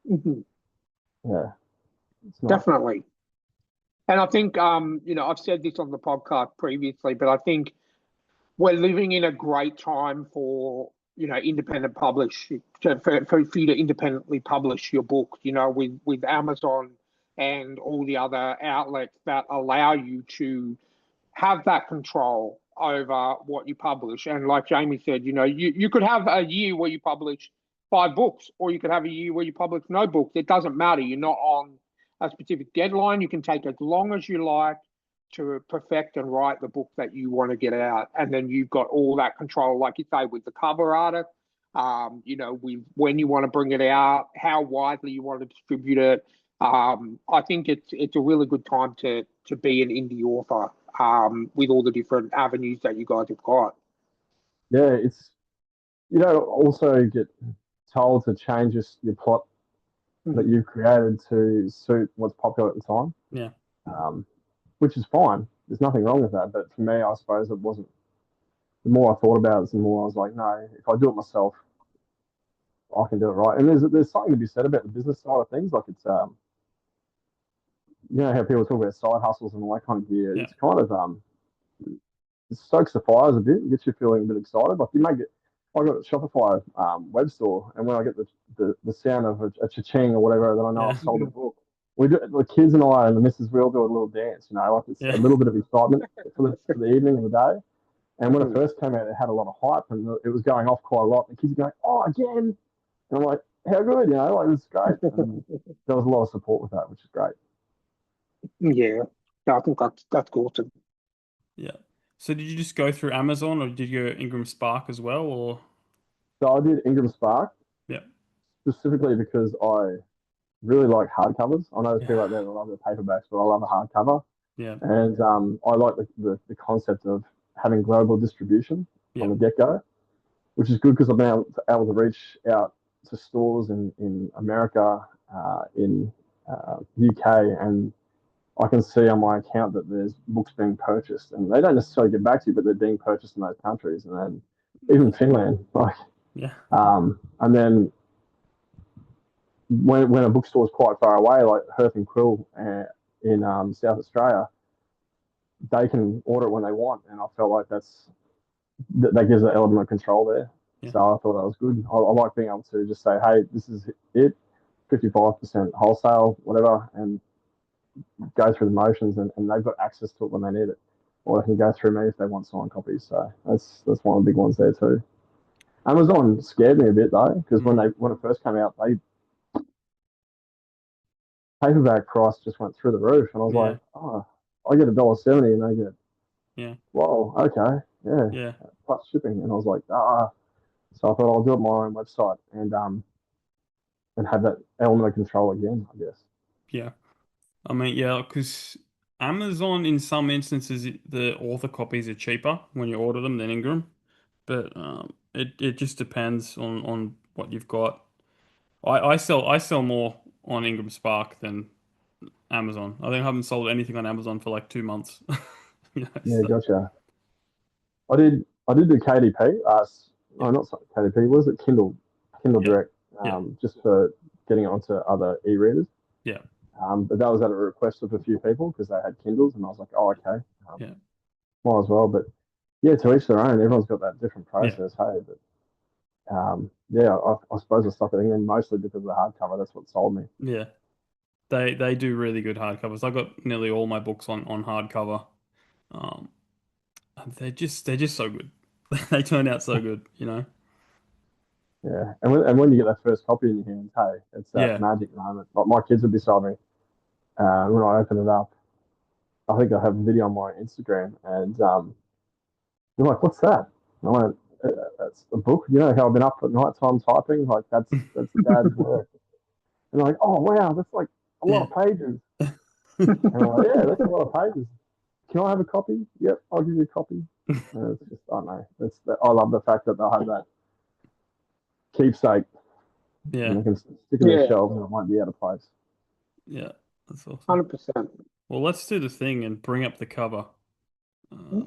Mm-hmm. Yeah, definitely. And I think I've said this on the podcast previously, but I think we're living in a great time for independent for you to independently publish your book. With Amazon and all the other outlets that allow you to have that control over what you publish. And like Jamie said, you could have a year where you publish 5 books, or you could have a year where you publish no books. It doesn't matter. You're not on a specific deadline. You can take as long as you like to perfect and write the book that you want to get out. And then you've got all that control, like you say, with the cover artist, when you want to bring it out, how widely you want to distribute it. I think it's a really good time to be an indie author with all the different avenues that you guys have got. Yeah, it's also get told to change your plot that you've created to suit what's popular at the time. Yeah. Which is fine. There's nothing wrong with that. But for me, I suppose it wasn't. The more I thought about it, the more I was like, no, if I do it myself, I can do it right. And there's something to be said about the business side of things. Like it's how people talk about side hustles and all that kind of gear. Yeah. It's kind of it stokes the fires a bit, gets you feeling a bit excited. Like you make it. I got a Shopify web store, and when I get the sound of a cha-ching or whatever, then I know I've sold a book. We do, the kids and I and the missus, we all do a little dance, like it's a little bit of excitement for the evening and the day. And when it first came out, it had a lot of hype, and it was going off quite a lot. And the kids were going, "Oh, again!" And I'm like, "How good, like it was great." And there was a lot of support with that, which is great. Yeah, I think that's awesome. Yeah. So did you just go through Amazon, or did you go Ingram Spark as well, or? So I did Ingram Spark. Yeah. Specifically because I really like hardcovers. I know there's people out there that love the paperbacks, but I love a hardcover. Yeah. And I like the concept of having global distribution from the get-go, which is good because I've been able to reach out to stores in America, in UK, and I can see on my account that there's books being purchased, and they don't necessarily get back to you, but they're being purchased in those countries, and then even Finland, and then when a bookstore is quite far away, like Hearth and Quill in South Australia, they can order it when they want, and I felt like that gives an element of control there. Yeah. So I thought that was good. I like being able to just say, hey, this is it, 55% wholesale, whatever, and go through the motions, and they've got access to it when they need it, or they can go through me if they want signed copies. So that's one of the big ones there too. Amazon scared me a bit though, because when it first came out, paperback price just went through the roof, and I was like, oh, I get $1.70 and they get, whoa, okay, yeah, plus shipping, and I was like, so I thought I'll do it my own website and have that element of control again, I guess. Yeah, I mean, because Amazon in some instances the author copies are cheaper when you order them than Ingram, but it just depends on what you've got. I sell more on Ingram Spark than Amazon. I think I haven't sold anything on Amazon for like 2 months. Gotcha. I did do KDP. Not KDP. What is it? Kindle Direct. Just for getting it onto other e-readers. Yeah. But that was at a request of a few people because they had Kindles, and I was like, oh, okay. Might as well. But to each their own. Everyone's got that different process. Hey, but I suppose I stuck it in mostly because of the hardcover. That's what sold me. Yeah. They do really good hardcovers. I got nearly all my books on hardcover. They're just so good. They turn out so good, Yeah, and when you get that first copy in your hands, hey, it's that Yeah. magic moment. Like my kids would be beside me when I open it up. I think I have a video on my Instagram, and they're like, "What's that?" And I went, "That's a book. You know how I've been up at night time typing? Like that's Dad's work." And they're like, "Oh wow, that's like a lot Yeah. of pages." And I'm like, "Yeah, that's a lot of pages. Can I have a copy?" "Yep, I'll give you a copy." And it's just, I don't know. I love the fact that they'll have that keepsake and Yeah. they can stick it in their Yeah, shelves and it won't be out of place. Yeah. That's awesome. 100%. Well, let's do the thing and bring up the cover. Uh,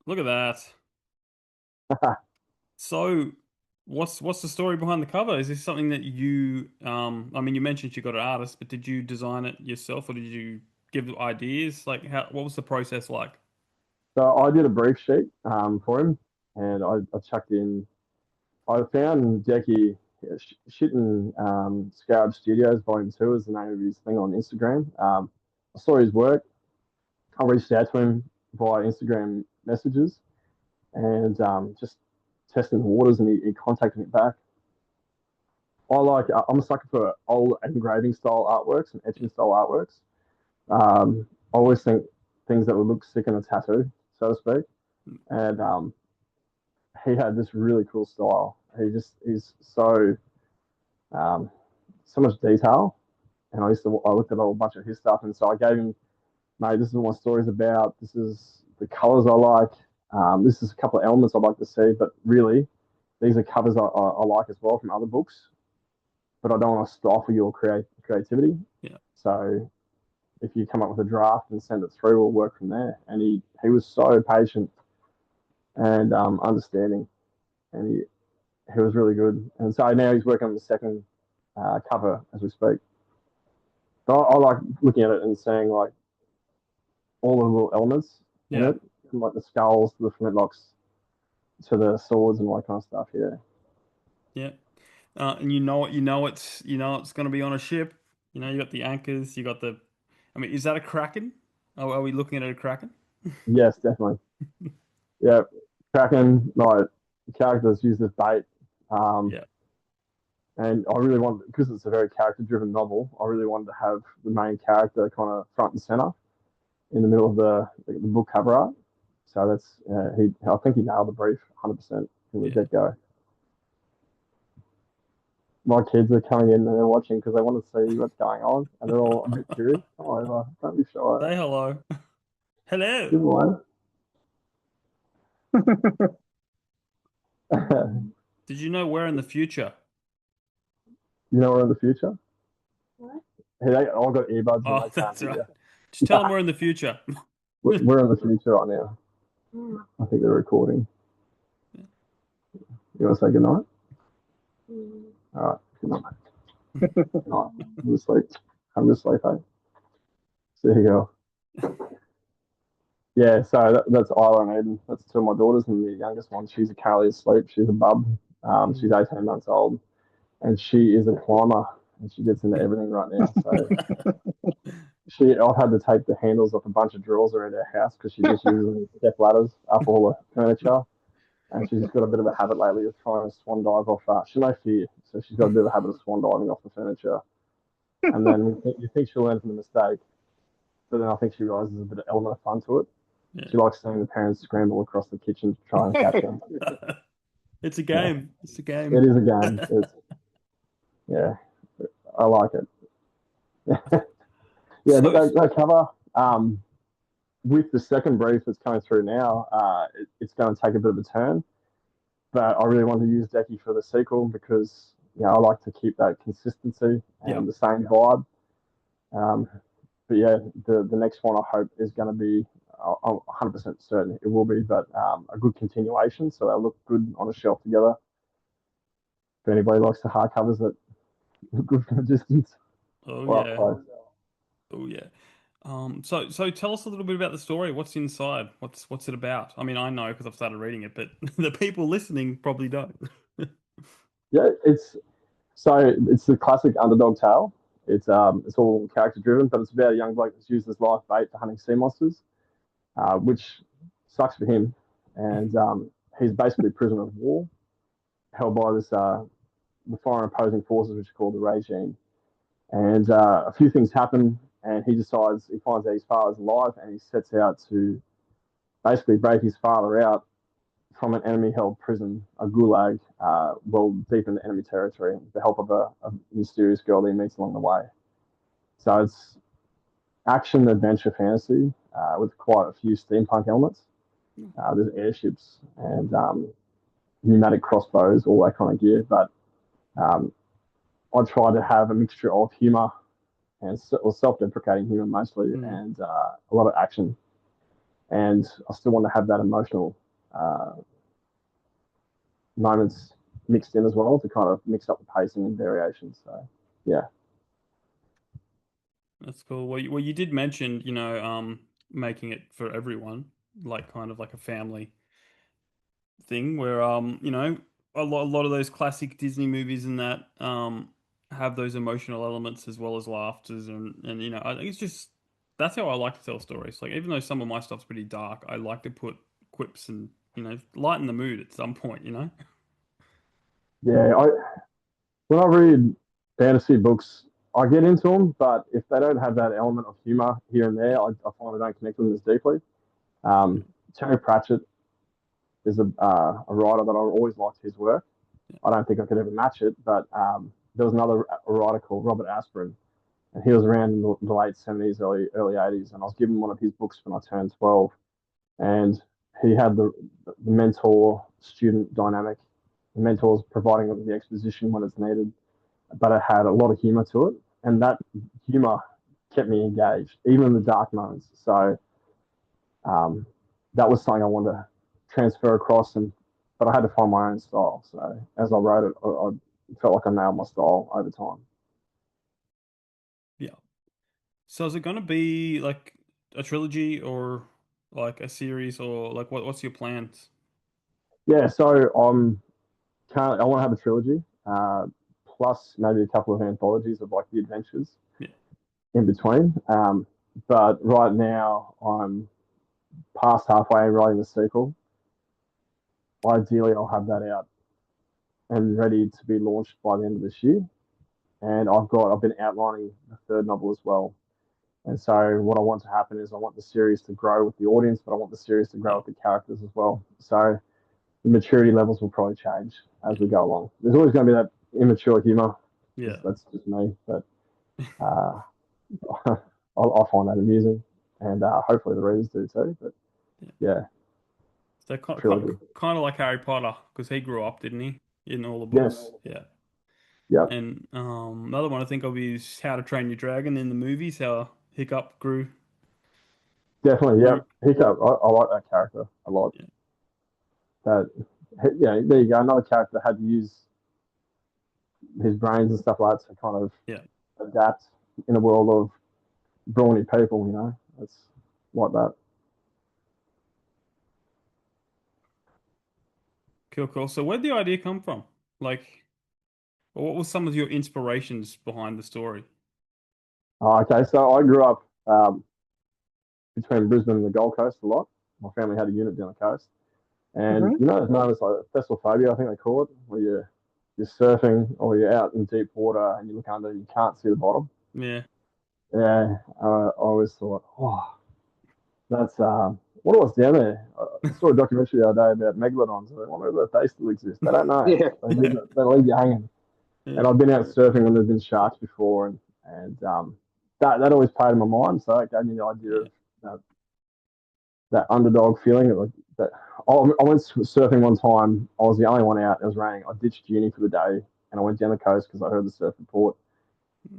look at that. So, what's the story behind the cover? Is this something that you I mean, you mentioned you got an artist, but did you design it yourself or did you give ideas? Like what was the process like? So I did a brief sheet for him, and I chucked in. I found Jackie Shitten Scarab Studios Volume 2 is the name of his thing on Instagram. I saw his work. I reached out to him via Instagram messages and just testing the waters, and he contacted me back. I'm a sucker for old engraving style artworks and etching style artworks. I always think things that would look sick in a tattoo, so to speak. And he had this really cool style. He's um, so much detail. And I looked at a whole bunch of his stuff, and so I gave him, mate, this is what my story's about. This is the colors I like. This is a couple of elements I'd like to see, but really, these are covers I like as well from other books. But I don't want to stifle your creativity. Yeah. So if you come up with a draft and send it through, we'll work from there. And he was so patient and understanding, and he was really good. And so now he's working on the second cover as we speak. But I like looking at it and seeing like all the little elements in Yeah. it, from like the skulls to the flintlocks to the swords and all that kind of stuff. Yeah, Yeah. And it's going to be on a ship. You know, you got the anchors, you got the I mean, is that a Kraken? Are we looking at a Kraken? yes, definitely. Yeah, Kraken, like characters use this bait. Um, Yeah. and I really want, because it's a very character-driven novel, I really wanted to have the main character kind of front and center in the middle of the book cover art. So that's I think he nailed the brief 100% from the Yeah. get go. My kids are coming in and they're watching because they want to see what's going on, and they're all a bit curious. Oh, don't be shy. Say hello. Hello. Good one. You Did you know we're in the future? know we're in the future. Hey, I got earbuds and Oh, they can't that's right. hear. Just tell them we're in the future. We're in the future right now. I think they're recording. You want to say good night? All right. Good night. Good night. I'm just sleep. I'm just sleep. Hey. See you go. Yeah, so that's Isla and Eden. That's two of my daughters, and the youngest one, she's currently asleep. She's a bub. She's 18 months old, and she is a climber, and she gets into everything right now. So I've had to take the handles off a bunch of drawers around her house because she just uses step ladders up all the furniture, and she's got a bit of a habit lately of trying to swan dive off. She's no fear, so she's got a bit of a habit of swan diving off the furniture, and then you think she'll learn from the mistake, but then I think she realizes there's a bit of element of fun to it. Yeah. She likes seeing the parents scramble across the kitchen to try and catch them. It's a Yeah. game. It's a game. It is a game. Yeah, I like it. Yeah, but So, that cover, with the second brief that's coming through now, it's going to take a bit of a turn. But I really want to use Decky for the sequel because I like to keep that consistency and the same vibe. But yeah, the next one I hope is going to be, I'm 100% certain it will be, but a good continuation. So they'll look good on a shelf together. If anybody likes the hardcovers that look good from a distance oh or up yeah. close. Oh yeah. So tell us a little bit about the story. What's inside? What's it about? I mean, I know because I've started reading it, but the people listening probably don't. Yeah, it's the classic underdog tale. It's all character driven, but it's about a young bloke that's used as life bait for hunting sea monsters, which sucks for him. And he's basically a prisoner of war. held by this the foreign opposing forces, which are called the regime. And a few things happen, and he finds out his father's alive, and he sets out to basically break his father out from an enemy-held prison, a gulag, well deep in the enemy territory, with the help of a mysterious girl that he meets along the way. So it's action, adventure, fantasy, with quite a few steampunk elements. There's airships and pneumatic crossbows, all that kind of gear. But I try to have a mixture of humour and self-deprecating humour mostly, and a lot of action. And I still want to have that emotional moments mixed in as well to kind of mix up the pacing and variations. So, yeah. That's cool. Well, you did mention, making it for everyone, like kind of like a family thing where, a lot of those classic Disney movies and that have those emotional elements as well as laughters and I think it's just that's how I like to tell stories. Like even though some of my stuff's pretty dark, I like to put quips and lighten the mood at some point. Yeah, when I read fantasy books, I get into them, but if they don't have that element of humour here and there, I find I don't connect with them as deeply. Terry Pratchett is a writer that I always liked his work. I don't think I could ever match it, but there was another writer called Robert Aspirin, and he was around in the late 70s, early 80s, and I was given one of his books when I turned 12, and he had the mentor-student dynamic. The mentor's providing the exposition when it's needed, but it had a lot of humour to it, and that humour kept me engaged, even in the dark moments. So that was something I wanted to transfer across, but I had to find my own style. So as I wrote it, I felt like I nailed my style over time. Yeah. So is it going to be like a trilogy or like a series or like what's your plans? Yeah, so I want to have a trilogy, plus maybe a couple of anthologies of like the adventures Yeah. in between. But right now I'm past halfway writing the sequel. Ideally, I'll have that out and ready to be launched by the end of this year. And I've been outlining the third novel as well. And so what I want to happen is I want the series to grow with the audience, but I want the series to grow with the characters as well. So the maturity levels will probably change as we go along. There's always going to be that immature humor. Yeah. That's just me, but I'll find that amusing, and hopefully the readers do too. But yeah. So kind of like Harry Potter because he grew up, didn't he, in all the books? Yes. Yeah. Yep. And another one I think of is How to Train Your Dragon in the movies. How Hiccup grew. Definitely. Yep. Hiccup. I like that character a lot. Yeah. That. Yeah. There you go. Another character that had to use his brains and stuff like that to kind of adapt in a world of brawny people. It's like that. Cool. So where'd the idea come from? Like, what was some of your inspirations behind the story? Okay, so I grew up between Brisbane and the Gold Coast a lot. My family had a unit down the coast, and there's moments like thessalphobia, I think they call it, where you're surfing or you're out in deep water and you look under and you can't see the bottom. Yeah. Yeah, I always thought, oh, that's what was down there. I saw a documentary the other day about megalodons. I wonder if they still exist. They don't know. Yeah. They leave you hanging. Yeah. And I've been out surfing when there's been sharks before, and that always played in my mind. So that gave me the idea of that underdog feeling. That I went surfing one time. I was the only one out. It was raining. I ditched uni for the day, and I went down the coast because I heard the surf report.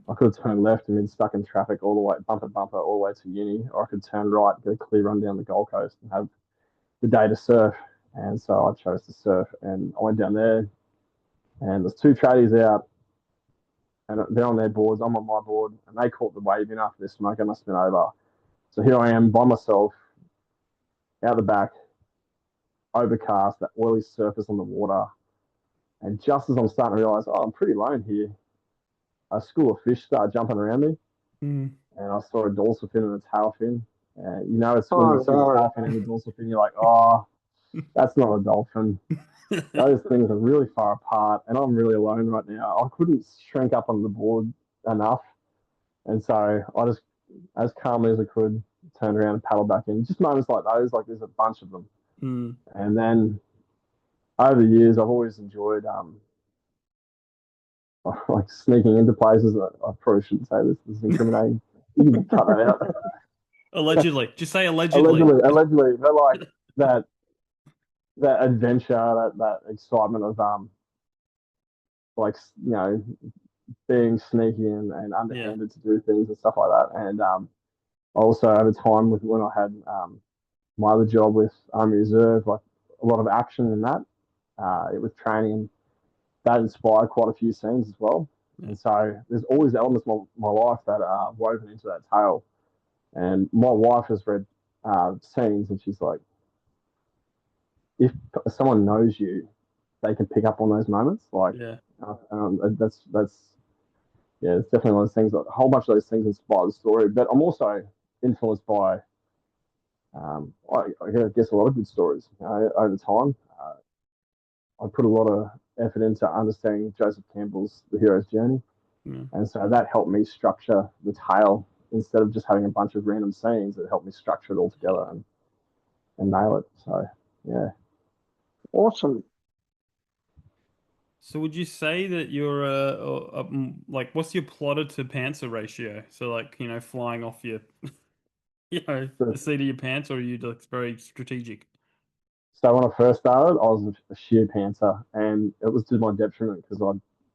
I could have turned left and been stuck in traffic all the way, bumper all the way to uni, or I could turn right, get a clear run down the Gold Coast, and have the day to surf. And so I chose to surf, and I went down there, and there's two tradies out, and they're on their boards, I'm on my board, and they caught the wave in after this smoke, and I spin over. So here I am by myself, out the back, overcast, that oily surface on the water, and just as I'm starting to realise, I'm pretty alone here, a school of fish started jumping around me, and I saw a dorsal fin and a tail fin. It's when you see the tail fin and the dorsal fin, you're like, oh, That's not a dolphin. Those things are really far apart, and I'm really alone right now. I couldn't shrink up on the board enough, and so I just, as calmly as I could, turned around and paddled back in. Just moments like those, like there's a bunch of them. And then over the years, I've always enjoyed like sneaking into places. I probably shouldn't say this. This is incriminating. You can cut that out. Allegedly, just say allegedly. Allegedly, but like that adventure, that excitement of like being sneaky and underhanded to do things and stuff like that. And also over time with when I had my other job with Army Reserve, like a lot of action in that. It was training, and that inspired quite a few scenes as well. And so there's always elements of my life that are woven into that tale. And my wife has read scenes, and she's like, if someone knows you, they can pick up on those moments. Like, that's it's definitely one of those things. Like, a whole bunch of those things inspire the story. But I'm also influenced by, I guess, a lot of good stories. Over time, I put a lot of effort into understanding Joseph Campbell's The Hero's Journey, and so that helped me structure the tale instead of just having a bunch of random scenes. It helped me structure it all together and nail it. So, yeah. Awesome. So would you say that you're like, what's your plotter to pantser ratio? So like, flying off your, the seat of your pants, or are you like very strategic? So when I first started, I was a sheer pantser, and it was to my detriment because I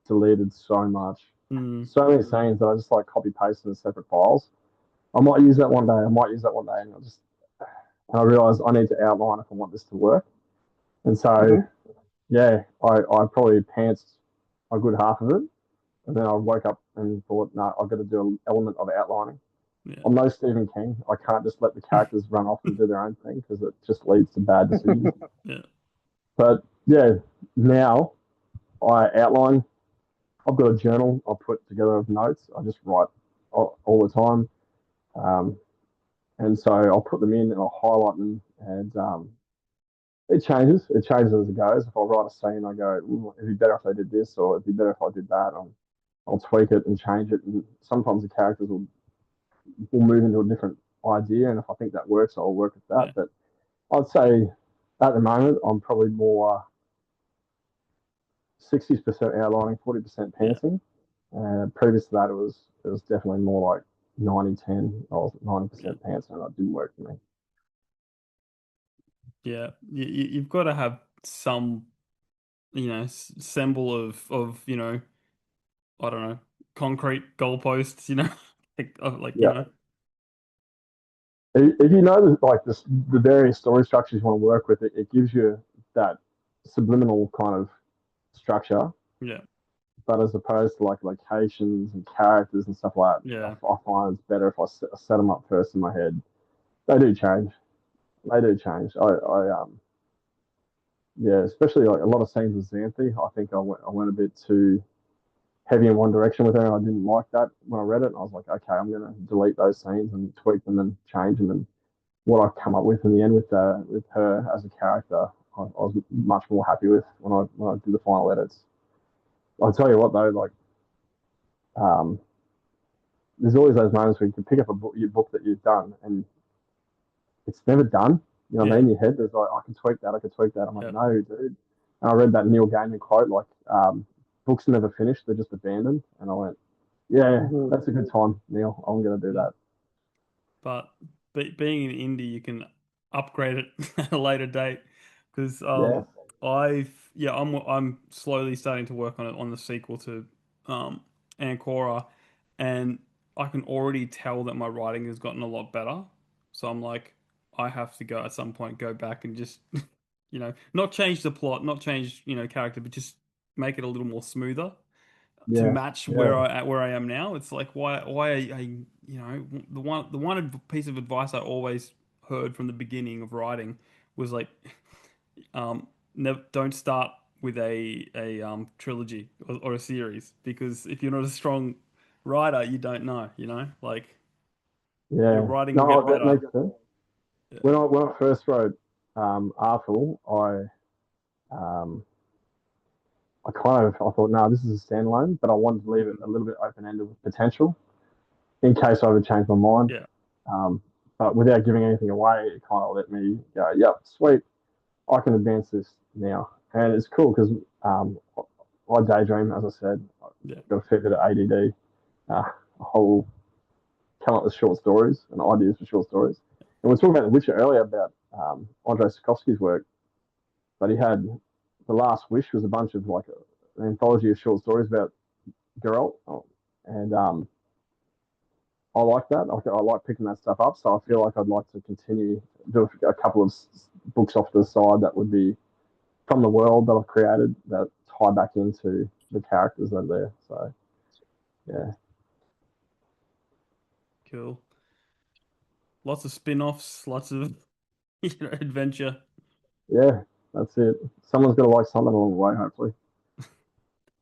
deleted so much, so many scenes that I just like copy pasted in separate files. I might use that one day. And I realized I need to outline if I want this to work. And so, I probably pantsed a good half of it, and then I woke up and thought, no, I've got to do an element of outlining. I'm no Stephen King. I can't just let the characters run off and do their own thing because it just leads to bad decisions. But now I outline. I've got a journal I put together of notes. I just write all the time. And so I'll put them in and I'll highlight them, and it changes. It changes as it goes. If I write a scene, I go, it'd be better if I did this, or it'd be better if I did that. I'll tweak it and change it. And sometimes the characters will move into a different idea, and if I think that works, I'll work with that. But I'd say at the moment I'm probably more 60% outlining, 40% pantsing. Previous to that, it was definitely more like 90-10. I was 90% pantsing, and that didn't work for me. Yeah, you've got to have some, symbol of I don't know, concrete goalposts, If you know like the various story structures you want to work with, it gives you that subliminal kind of structure. Yeah. But as opposed to like locations and characters and stuff like that, I find it's better if I set them up first in my head. They do change. Especially like a lot of scenes with Xanthi. I think I went a bit too heavy in one direction with her, and I didn't like that when I read it. And I was like, okay, I'm going to delete those scenes and tweak them and change them. And what I come up with in the end with her as a character, I was much more happy with when I did the final edits. I'll tell you what though, like, there's always those moments where you can pick up your book that you've done, and it's never done. You know what I mean? In your head, there's like, I can tweak that. I'm like, no, dude. And I read that Neil Gaiman quote, like, books are never finished, they're just abandoned. And I went, that's a good time, Neil. I'm going to do that. But being an indie, you can upgrade it at a later date, because I'm slowly starting to work on the sequel to Ancora, and I can already tell that my writing has gotten a lot better. So I'm like, I have to go at some point, go back and just not change the plot, not change character, but just make it a little more smoother to match where I am now. It's like, why I the one piece of advice I always heard from the beginning of writing was like, never, don't start with a trilogy or a series, because if you're not a strong writer, you don't know, your writing will get better. That makes sense. When I first wrote Artful, I thought, no, this is a standalone, but I wanted to leave it a little bit open-ended with potential in case I would change my mind. Yeah. But without giving anything away, it kind of let me go, yep, sweet, I can advance this now. And it's cool because I daydream, as I said. I've got a fair bit of ADD. I will come up with short stories and ideas for short stories. And we were talking about The Witcher earlier about Andrei Sapkowski's work, but he had The Last Wish was a bunch of like an anthology of short stories about Geralt, and I like that. I like picking that stuff up, so I feel like I'd like to continue do a couple of books off to the side that would be from the world that I've created that tie back into the characters that are there. So, yeah. Cool. Lots of spin-offs, lots of adventure. Yeah, that's it. Someone's got to like something along the way, hopefully.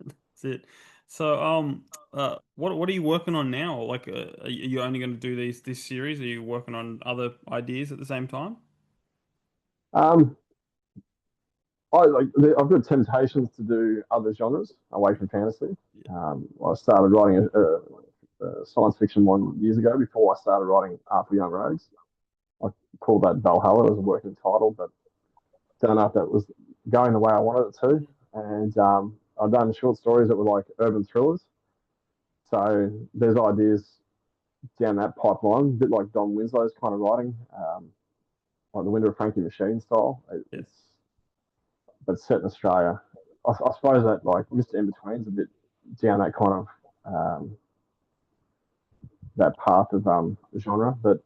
That's it. So, what are you working on now? Like, are you only going to do this series? Are you working on other ideas at the same time? Um, I've got temptations to do other genres away from fantasy. I started writing a science fiction one years ago before I started writing Artful Young Rogues. I called that Valhalla as a working title, but don't know if that was going the way I wanted it to. And I've done short stories that were like urban thrillers. So there's ideas down that pipeline, a bit like Don Winslow's kind of writing, like the Window of Frankie Machine style. But set in Australia. I suppose that like Mr. In Between's a bit down that kind of that path of genre. But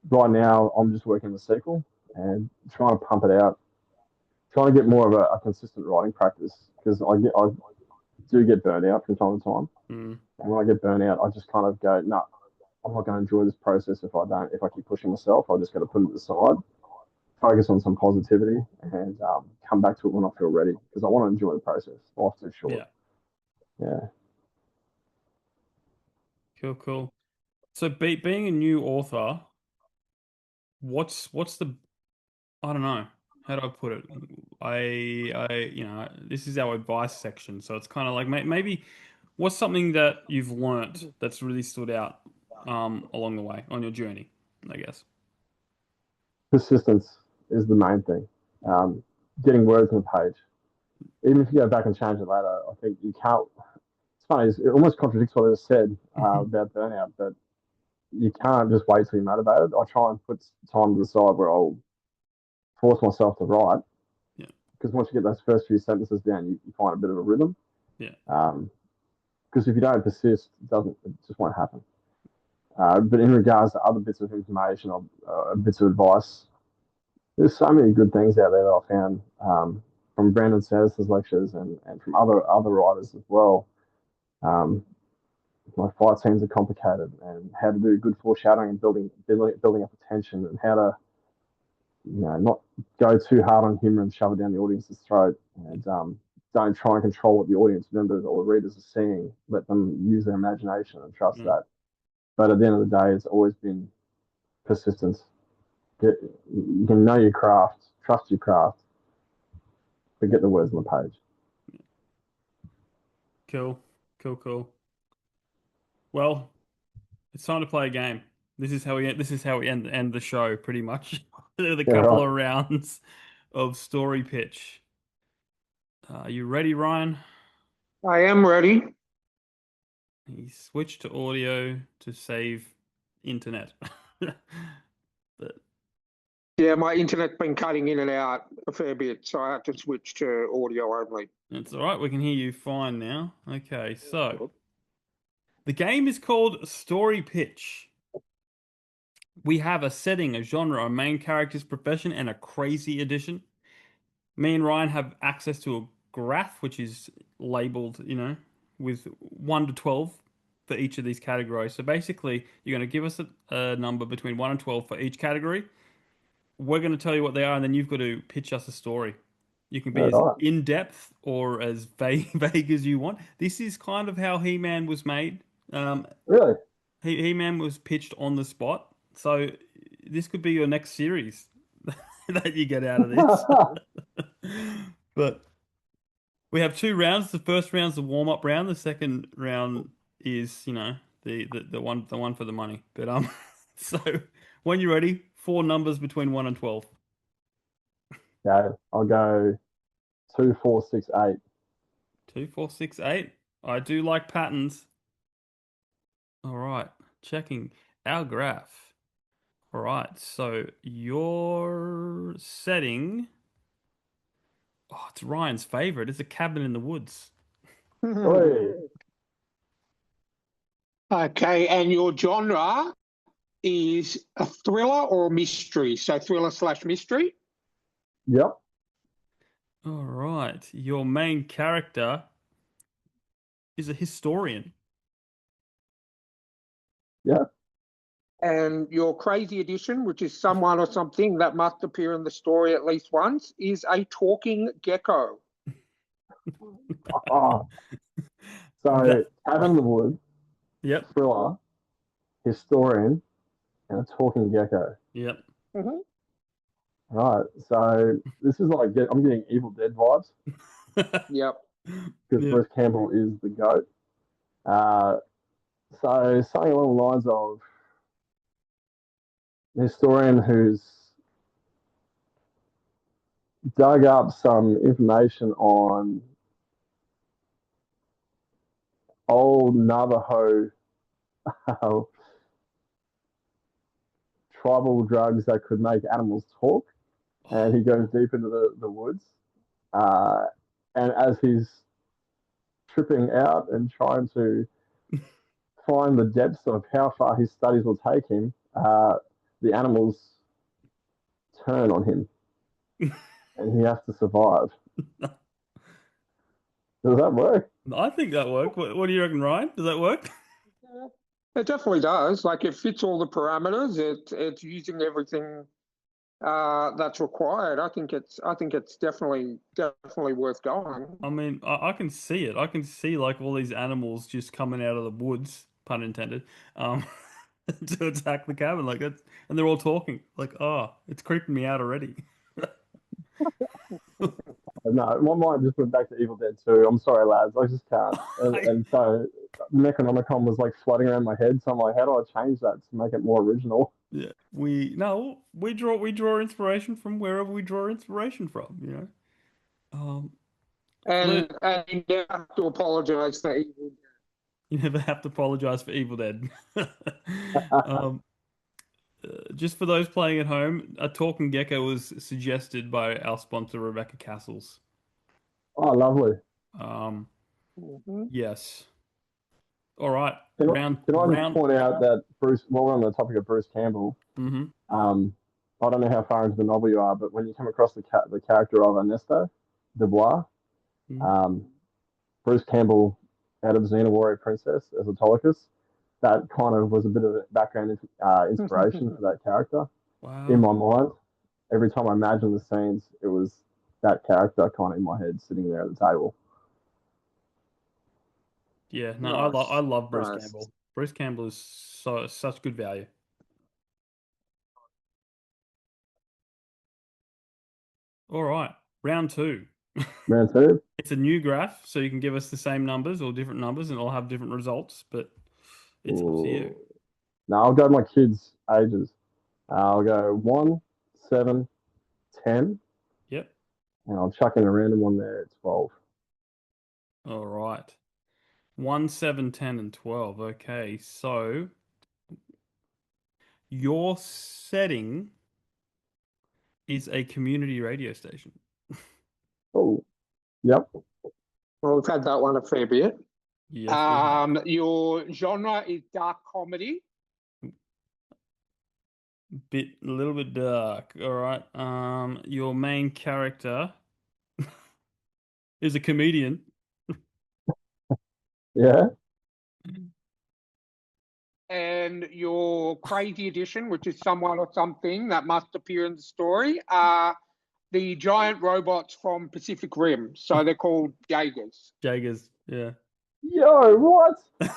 right now, I'm just working the sequel and trying to pump it out, trying to get more of a consistent writing practice because I do get burnt out from time to time. Mm. And when I get burnt out, I just kind of go, no, I'm not going to enjoy this process if I keep pushing myself. I just got to put it aside, focus on some positivity, and come back to it when I feel ready because I want to enjoy the process. Life's too short. Yeah. Cool. So, being a new author, what's the I don't know. How do I put it? This is our advice section, so it's kind of like maybe what's something that you've learnt that's really stood out along the way on your journey, I guess. Persistence is the main thing. Getting words on the page. Even if you go back and change it later, I think you can't. It's funny. It almost contradicts what I just said about burnout, but you can't just wait till you're motivated. I try and put time to the side where I'll force myself to write. Yeah. Because once you get those first few sentences down, you find a bit of a rhythm. Yeah. Because if you don't persist, it just won't happen. But in regards to other bits of information or bits of advice, there's so many good things out there that I found from Brandon Sanderson's lectures and from other writers as well. Like fight scenes are complicated and how to do good foreshadowing and building up attention and how to not go too hard on humor and shove it down the audience's throat and don't try and control what the audience members or the readers are seeing. Let them use their imagination and trust that. But at the end of the day, it's always been persistence. You can know your craft, trust your craft, but get the words on the page. Cool. Well, it's time to play a game. This is how we end the show pretty much. With a couple of rounds of story pitch. Are you ready, Ryan? I am ready. He switched to audio to save internet. But Yeah, my internet's been cutting in and out a fair bit, so I had to switch to audio only. it's all right. We can hear you fine now. Okay, so the game is called Story Pitch. We have a setting, a genre, a main character's profession, and a crazy addition. Me and Ryan have access to a graph, which is labeled, with 1 to 12 for each of these categories. So basically, you're going to give us a number between 1 and 12 for each category. We're going to tell you what they are, and then you've got to pitch us a story. You can be as in-depth or as vague as you want. This is kind of how He-Man was made. Really? He-Man was pitched on the spot. So this could be your next series. that you get out of this. But we have 2 rounds. The first round's the warm-up round. The second round is, the one for the money. But so when you're ready, 4 numbers between 1 and 12. Okay, I'll go 2, 4, 6, 8. 2, 4, 6, 8. I do like patterns. All right, checking our graph. All right, so your setting. Oh, it's Ryan's favorite. It's a cabin in the woods. Oi. Okay, and your genre is a thriller or a mystery? So thriller/mystery. Yep. All right, your main character is a historian. Yep. And your crazy addition, which is someone or something that must appear in the story at least once, is a talking gecko. Oh. So, Cabin in the Woods, Yep. thriller, historian, and a talking gecko. Yep. Mm-hmm. Right. So this is like I'm getting Evil Dead vibes Yep. because Bruce Campbell is the goat. So something along the lines of a historian who's dug up some information on old Navajo tribal drugs that could make animals talk, and he goes deep into the woods. And as he's tripping out and trying to find the depths of how far his studies will take him, the animals turn on him, and he has to survive. Does that work? I think that worked. What do you reckon, Ryan? Does that work? It definitely does. Like, it fits all the parameters. It's using everything that's required. I think it's definitely worth going. I mean, I can see it. I can see like all these animals just coming out of the woods, pun intended, to attack the cabin. Like that's, and they're all talking. Like, oh, it's creeping me out already. No, my mind just went back to Evil Dead 2. I'm sorry, lads. I just can't. And so Necronomicon was like flooding around my head. So I'm like, how do I change that to make it more original? Yeah, we draw inspiration from wherever we draw inspiration from. You know. And you never have to apologize for Evil Dead. You never have to apologize for Evil Dead. Just for those playing at home, a talking gecko was suggested by our sponsor, Rebecca Kearsells. Oh, lovely. Yes. All right. Can I just point out that Bruce, while we're on the topic of Bruce Campbell, I don't know how far into the novel you are, but when you come across the character of Ernesto Dubois, Bruce Campbell out of Xena Warrior Princess as Autolycus, that kind of was a bit of a background inspiration for that character. Wow. In my mind. Every time I imagined the scenes, it was that character kind of in my head sitting there at the table. Yeah, no, I love Bruce Campbell. Bruce Campbell is such good value. All right, round 2. Round 2? It's a new graph, so you can give us the same numbers or different numbers, and I'll have different results, but it's up to you. No, I'll go my kids' ages. I'll go 1, 7, 10. Yep. And I'll chuck in a random one there, 12. All right. 1, 7, 10, and 12. Okay, so your setting is a community radio station. Oh, yep. Well, we've had that one a fair bit. Yes, your genre is dark comedy. A little bit dark. All right. Your main character is a comedian. Yeah. And your crazy addition, which is someone or something that must appear in the story, are the giant robots from Pacific Rim. So they're called Jaegers. Jaegers, yeah. Yo, what? I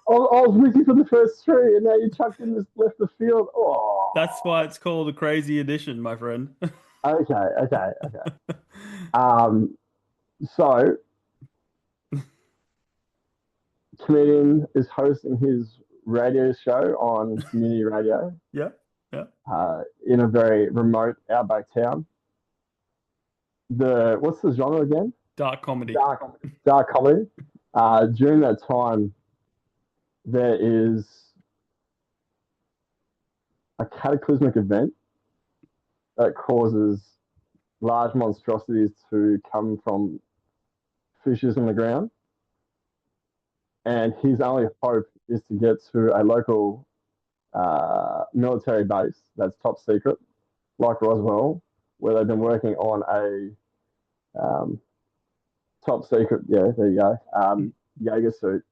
was with you for the first 3, and now you chucked in this left of field. Oh, that's why it's called a crazy addition, my friend. Okay. So comedian is hosting his radio show on community radio Yeah. in a very remote outback town. What's the genre again? Dark comedy. Dark comedy. During that time, there is a cataclysmic event that causes large monstrosities to come from fissures in the ground. And his only hope is to get to a local military base that's top secret, like Roswell, where they've been working on a top secret, yeah, there you go, Jaeger suit.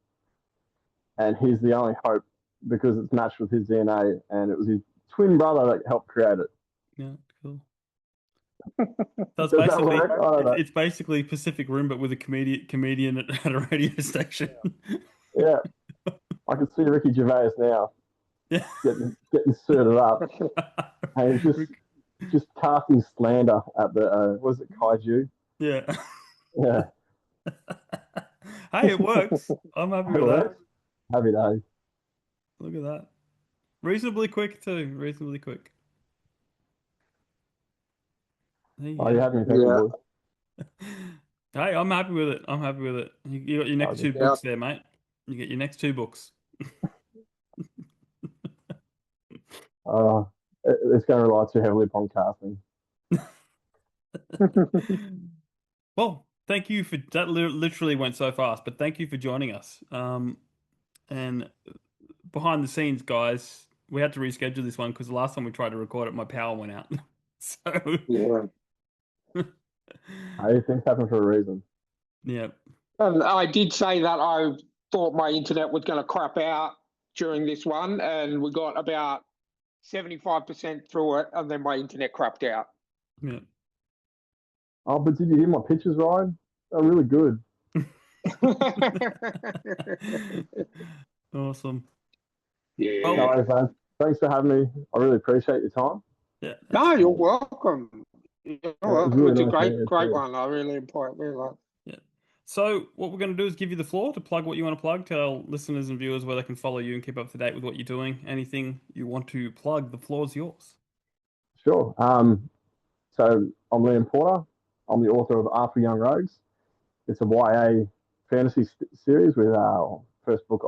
And he's the only hope because it's matched with his DNA, and it was his twin brother that helped create it. Yeah, cool. So it's basically Pacific Rim, but with a comedian at a radio station. Yeah. I can see Ricky Gervais now. Yeah. Getting suited up. And he's just casting slander at the was it kaiju? Yeah. Yeah. Hey, it works. I'm happy with that. Happy days. Look at that. Reasonably quick too. Reasonably quick. Oh, you happy with that? Hey, I'm happy with it. You got your next two books there, mate. You get your next two books. It's going to rely too heavily upon casting. Well, thank you for that. Literally went so fast, but thank you for joining us. And behind the scenes, guys, we had to reschedule this one because the last time we tried to record it, my power went out. So Yeah. Hey, things happen for a reason. Yeah. And I did say that I thought my internet was going to crap out during this one, and we got about 75% through it, and then my internet crapped out. Yeah. Oh, but did you hear my pictures, Ryan? They're really good. Awesome. Yeah. Oh. No, man. Thanks for having me. I really appreciate your time. Yeah. No, you're welcome. You're welcome. really It's a nice great one. I really like. Yeah. So what we're going to do is give you the floor to plug what you want to plug. Tell listeners and viewers where they can follow you and keep up to date with what you're doing. Anything you want to plug, the floor is yours. Sure. So I'm Liam Porter. I'm the author of Artful Young Rogues. It's a YA fantasy series with our first book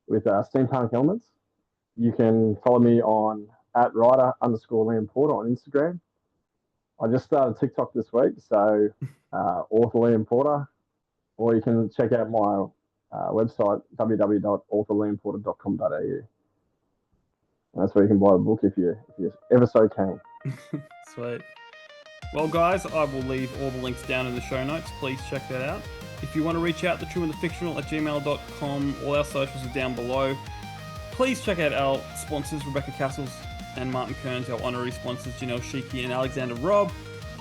with steampunk elements. You can follow me on @writer_Liam Porter on Instagram. I just started TikTok this week, so author Liam Porter, or you can check out my website www.authorliamporter.com.au. And that's where you can buy the book if you're ever so keen. Sweet. Well, guys, I will leave all the links down in the show notes. Please check that out. If you want to reach out, thetrueandthefictional@gmail.com. All our socials are down below. Please check out our sponsors, Rebecca Kearsells and Martin Kearns, our honorary sponsors, Janelle Schiecke and Alexander Robb.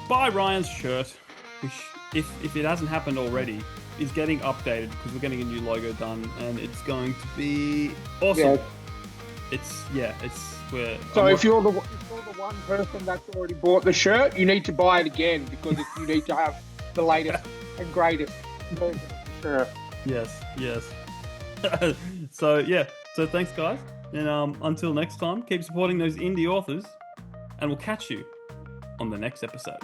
Buy Ryan's shirt, which, if it hasn't happened already, is getting updated because we're getting a new logo done, and it's going to be awesome. Yeah. If you're the one person that's already bought the shirt, you need to buy it again because you need to have the latest and greatest version of the shirt. Yes. So thanks, guys, and until next time, keep supporting those indie authors, and we'll catch you on the next episode.